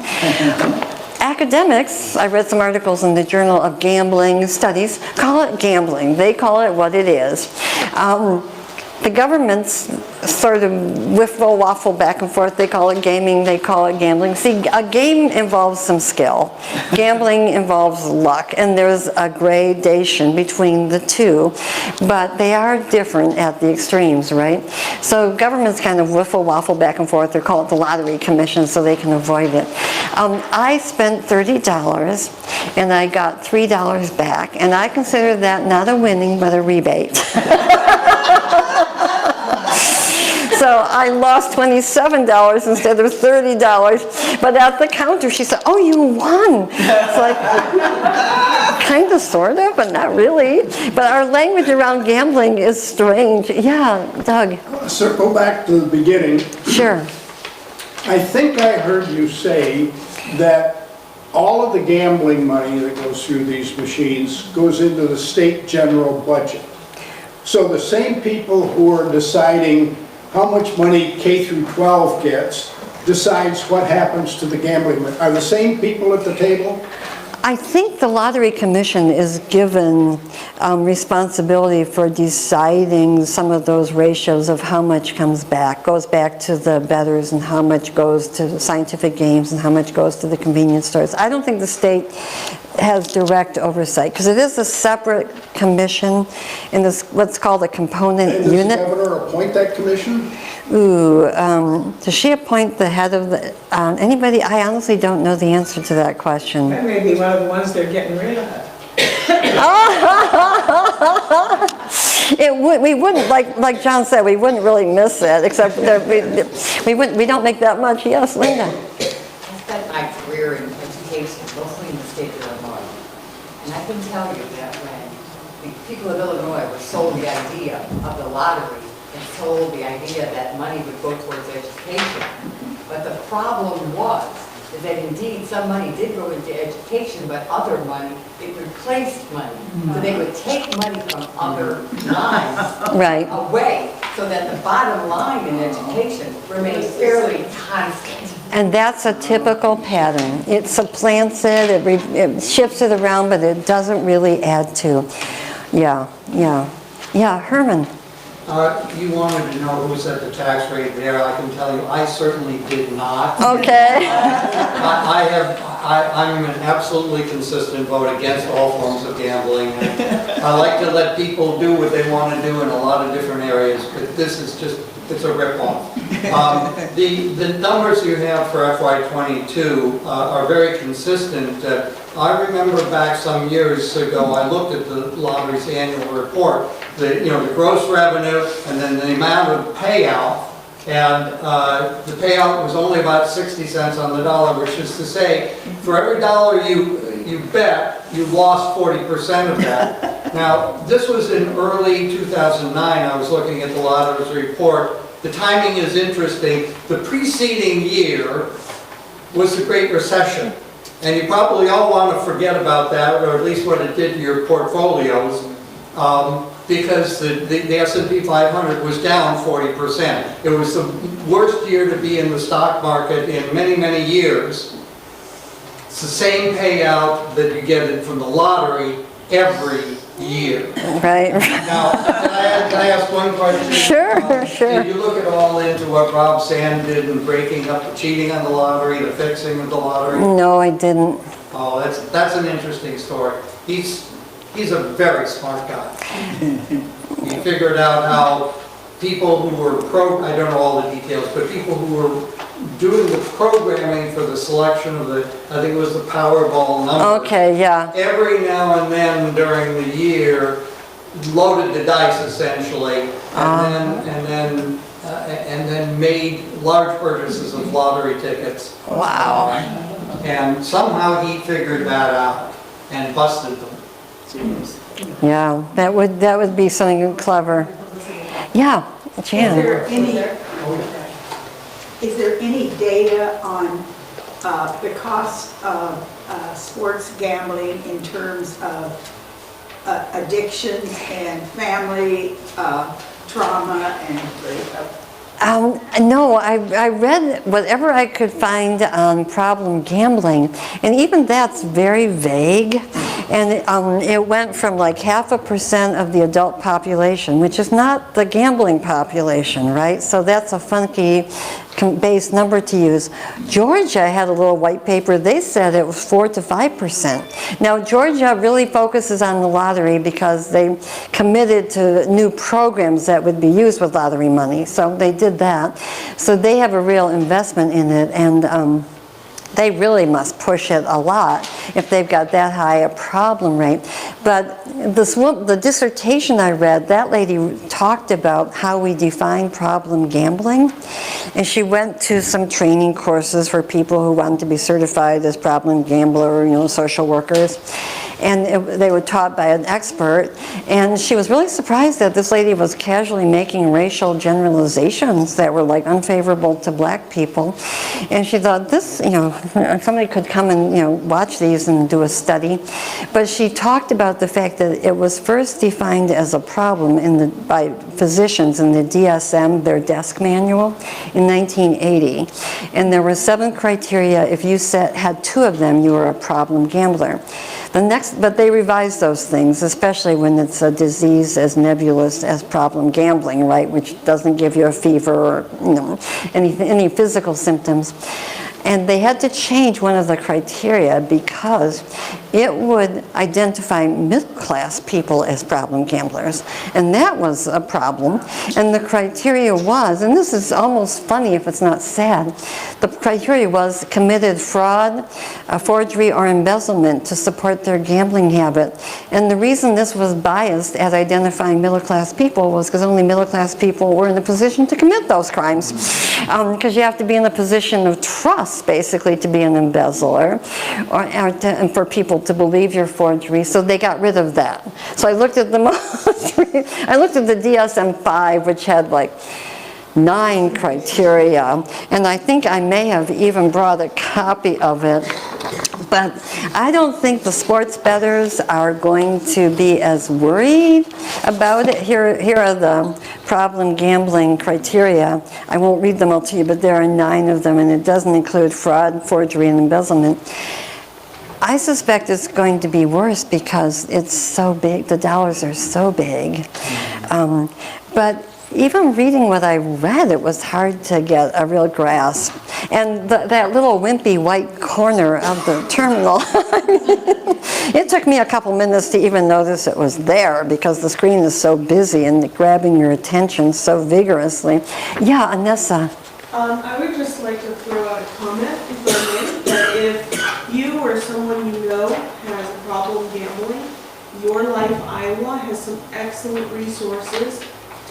Academics, I read some articles in the Journal of Gambling Studies, call it gambling. They call it what it is. The governments sort of waffle back and forth. They call it gaming, they call it gambling. See, a game involves some skill. Gambling involves luck, and there's a gradation between the two, but they are different at the extremes, right? So governments kind of waffle back and forth. They call it the Lottery Commission so they can avoid it. I spent $30 and I got $3 back, and I consider that not a winning but a rebate. So I lost $27 instead of $30. But at the counter, she said, "Oh, you won." It's like, kind of, sort of, but not really. But our language around gambling is strange. Yeah, Doug. So go back to the beginning. Sure. I think I heard you say that all of the gambling money that goes through these machines goes into the state general budget. So the same people who are deciding how much money K through 12 gets decides what happens to the gambling money. Are the same people at the table? I think the Lottery Commission is given responsibility for deciding some of those ratios of how much goes back to the bettors and how much goes to scientific games and how much goes to the convenience stores. I don't think the state has direct oversight because it is a separate commission in this what's called a component And does the unit. governor appoint that commission? Ooh, does she appoint the head of the, anybody? I honestly don't know the answer to that question. That may be one of the ones they're getting rid of. We wouldn't, like John said, we wouldn't really miss it, except that we don't make that much. Yes, Linda. I spent my career in education, mostly in the state of Illinois. And I can tell you that when the people of Illinois were sold the idea of the lottery and sold the idea that money would go towards education. But the problem was is that indeed some money did go into education, but other money, it replaced money. So they would take money from other lines Right. away so that the bottom line in education remains fairly constant. And that's a typical pattern. It supplants it, it shifts it around, but it doesn't really add to. Yeah, Herman. You wanted to know who set the tax rate there. I can tell you, I certainly did not. Okay. I'm an absolutely consistent vote against all forms of gambling. And I like to let people do what they want to do in a lot of different areas, but this is just, it's a rip-off. The numbers you have for FY '22 are very consistent. I remember back some years ago, I looked at the lottery's annual report, the gross revenue and then the amount of payout, and the payout was only about 60 cents on the dollar, which is to say, for every dollar you bet, you lost 40% of that. Now, this was in early 2009, I was looking at the lottery's report. The timing is interesting. The preceding year was the Great Recession. And you probably all want to forget about that, or at least what it did to your portfolios, because the S&P 500 was down 40%. It was the worst year to be in the stock market in many, many years. It's the same payout that you get from the lottery every year. Right. Now, can I ask one question? Sure, sure. Did you look at all into what Rob Sand did in breaking up the cheating on the lottery, the fixing of the lottery? No, I didn't. Oh, that's an interesting story. He's a very smart guy. He figured out how people who were I don't know all the details, but people who were doing the programming for the selection of I think it was the Powerball number. Okay, yeah. Every now and then during the year, loaded the dice essentially, and then made large purchases of lottery tickets. Wow. And somehow he figured that out and busted them. Yeah, that would be something clever. Yeah, Jan. Is there any data on the cost of sports gambling in terms of addictions and family trauma and No, I read whatever I could find on problem gambling, and even that's very vague. And it went from like 0.5% of the adult population, which is not the gambling population, right? So that's a funky base number to use. Georgia had a little white paper. They said it was 4 to 5%. Now, Georgia really focuses on the lottery because they committed to new programs that would be used with lottery money. So they did that. So they have a real investment in it, and they really must push it a lot if they've got that high a problem rate. But the dissertation I read, that lady talked about how we define problem gambling. And she went to some training courses for people who wanted to be certified as problem gambler, social workers. And they were taught by an expert. And she was really surprised that this lady was casually making racial generalizations that were like unfavorable to black people. And she thought this, somebody could come and, watch these and do a study. But she talked about the fact that it was first defined as a problem by physicians in the DSM, their desk manual, in 1980. And there were 7 criteria. If you had 2 of them, you were a problem gambler. But they revised those things, especially when it's a disease as nebulous as problem gambling, right, which doesn't give you a fever or any physical symptoms. And they had to change one of the criteria because it would identify middle-class people as problem gamblers. And that was a problem. And the criteria was, and this is almost funny if it's not sad, the criteria was committed fraud, forgery, or embezzlement to support their gambling habit. And the reason this was biased at identifying middle-class people was because only middle-class people were in a position to commit those crimes. Because you have to be in a position of trust, basically, to be an embezzler, and for people to believe your forgery. So they got rid of that. So I looked at the DSM-5, which had like 9 criteria, and I think I may have even brought a copy of it. But I don't think the sports bettors are going to be as worried about it. Here are the problem gambling criteria. I won't read them all to you, but there are 9 of them, and it doesn't include fraud, forgery, and embezzlement. I suspect it's going to be worse because it's so big. The dollars are so big. But even reading what I read, it was hard to get a real grasp. And that little wimpy white corner of the terminal, it took me a couple minutes to even notice it was there because the screen is so busy and grabbing your attention so vigorously. Yeah, Anessa. I would just like to throw out a comment, if I may, that if you or someone you know has a problem gambling, Your Life Iowa has some excellent resources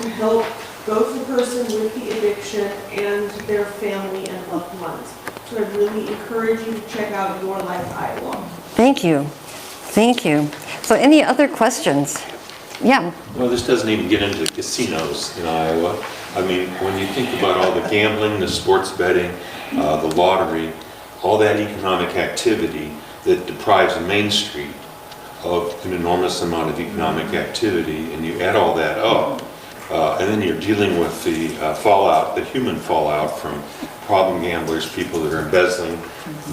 to help both the person with the addiction and their family and loved ones. So I really encourage you to check out Your Life Iowa. Thank you. Thank you. So any other questions? Yeah. Well, this doesn't even get into casinos in Iowa. I mean, when you think about all the gambling, the sports betting, the lottery, all that economic activity that deprives Main Street of an enormous amount of economic activity, and you add all that up, and then you're dealing with the fallout, the human fallout from problem gamblers, people that are embezzling,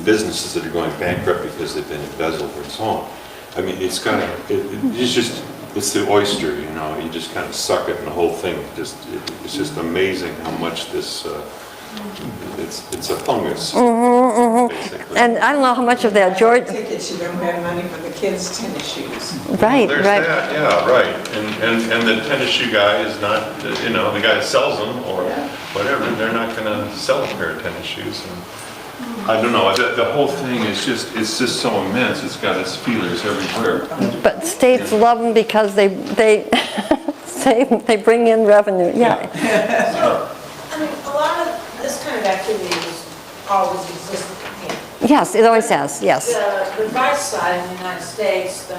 businesses that are going bankrupt because they've been embezzled and so on. I mean, it's the oyster, you know, you just kind of suck it and the whole thing, it's just amazing how much this, it's a fungus, basically. And I don't know how much of that, George. Tickets, you don't have money for the kids' tennis shoes. Right, There's right. that, yeah, right. And the tennis shoe guy is not, you know, the guy that sells them or whatever, they're not gonna sell a pair of tennis shoes. And I don't know, the whole thing is just, it's just so immense, it's got its feelers everywhere. But states love them because they bring in revenue. Yeah. So, I mean, a lot of this kind of activity has always existed in here. Yes, it always has. Yes. The vice side in the United States, the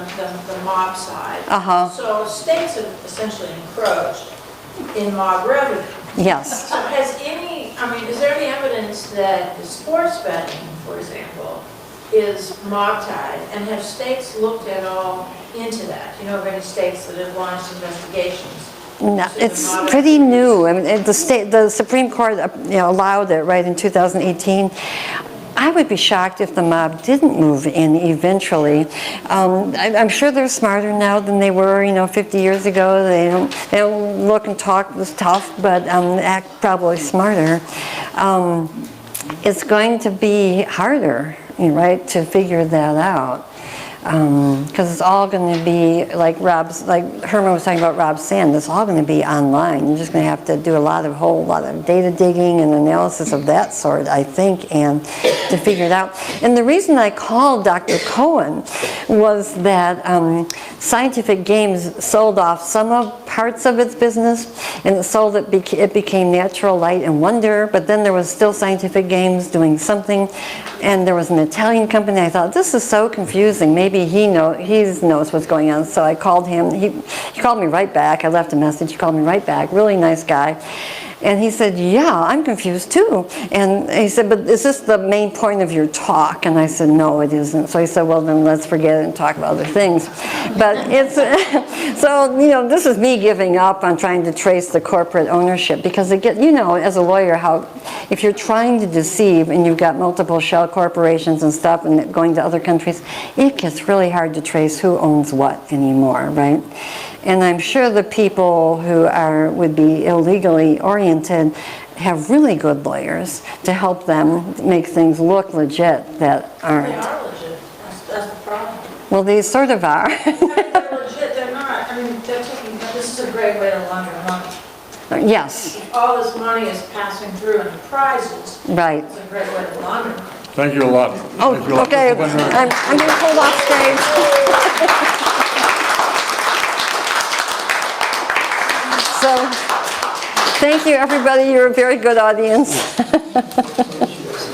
mob side. Uh-huh. So states have essentially encroached in mob revenue. Yes. So is there any evidence that the sports betting, for example, is mob tied? And have states looked at all into that? You know of any states that have launched investigations? No, it's pretty new. I mean, the Supreme Court, allowed it right in 2018. I would be shocked if the mob didn't move in eventually. I'm sure they're smarter now than they were, 50 years ago. They don't look and talk as tough, but act probably smarter. It's going to be harder, right, to figure that out. Because it's all going to be like Herman was talking about Rob Sand, it's all going to be online. You're just going to have to do a whole lot of data digging and analysis of that sort, I think, and to figure it out. And the reason I called Dr. Cohen was that Scientific Games sold off parts of its business, and it became Natural Light and Wonder, but then there was still Scientific Games doing something, and there was an Italian company. I thought, this is so confusing. Maybe he knows what's going on. So I called him. He called me right back. I left a message. He called me right back. Really nice guy. And he said, yeah, I'm confused too. And he said, but is this the main point of your talk? And I said, no, it isn't. So he said, well, then let's forget it and talk about other things. But it's, so, this is me giving up on trying to trace the corporate ownership, because as a lawyer, if you're trying to deceive and you've got multiple shell corporations and stuff and going to other countries, it gets really hard to trace who owns what anymore, right? And I'm sure the people who would be illegally oriented have really good lawyers to help them make things look legit that aren't. They are legit. That's the problem. Well, they sort of are. They're legit, they're not. I mean, this is a great way to launder money. Yes. If all this money is passing through in prizes, Right. it's a great way to launder money. Thank you a lot. Oh, Thank you a lot. okay. I'm going to pull off stage. So, thank you, everybody. You're a very good audience.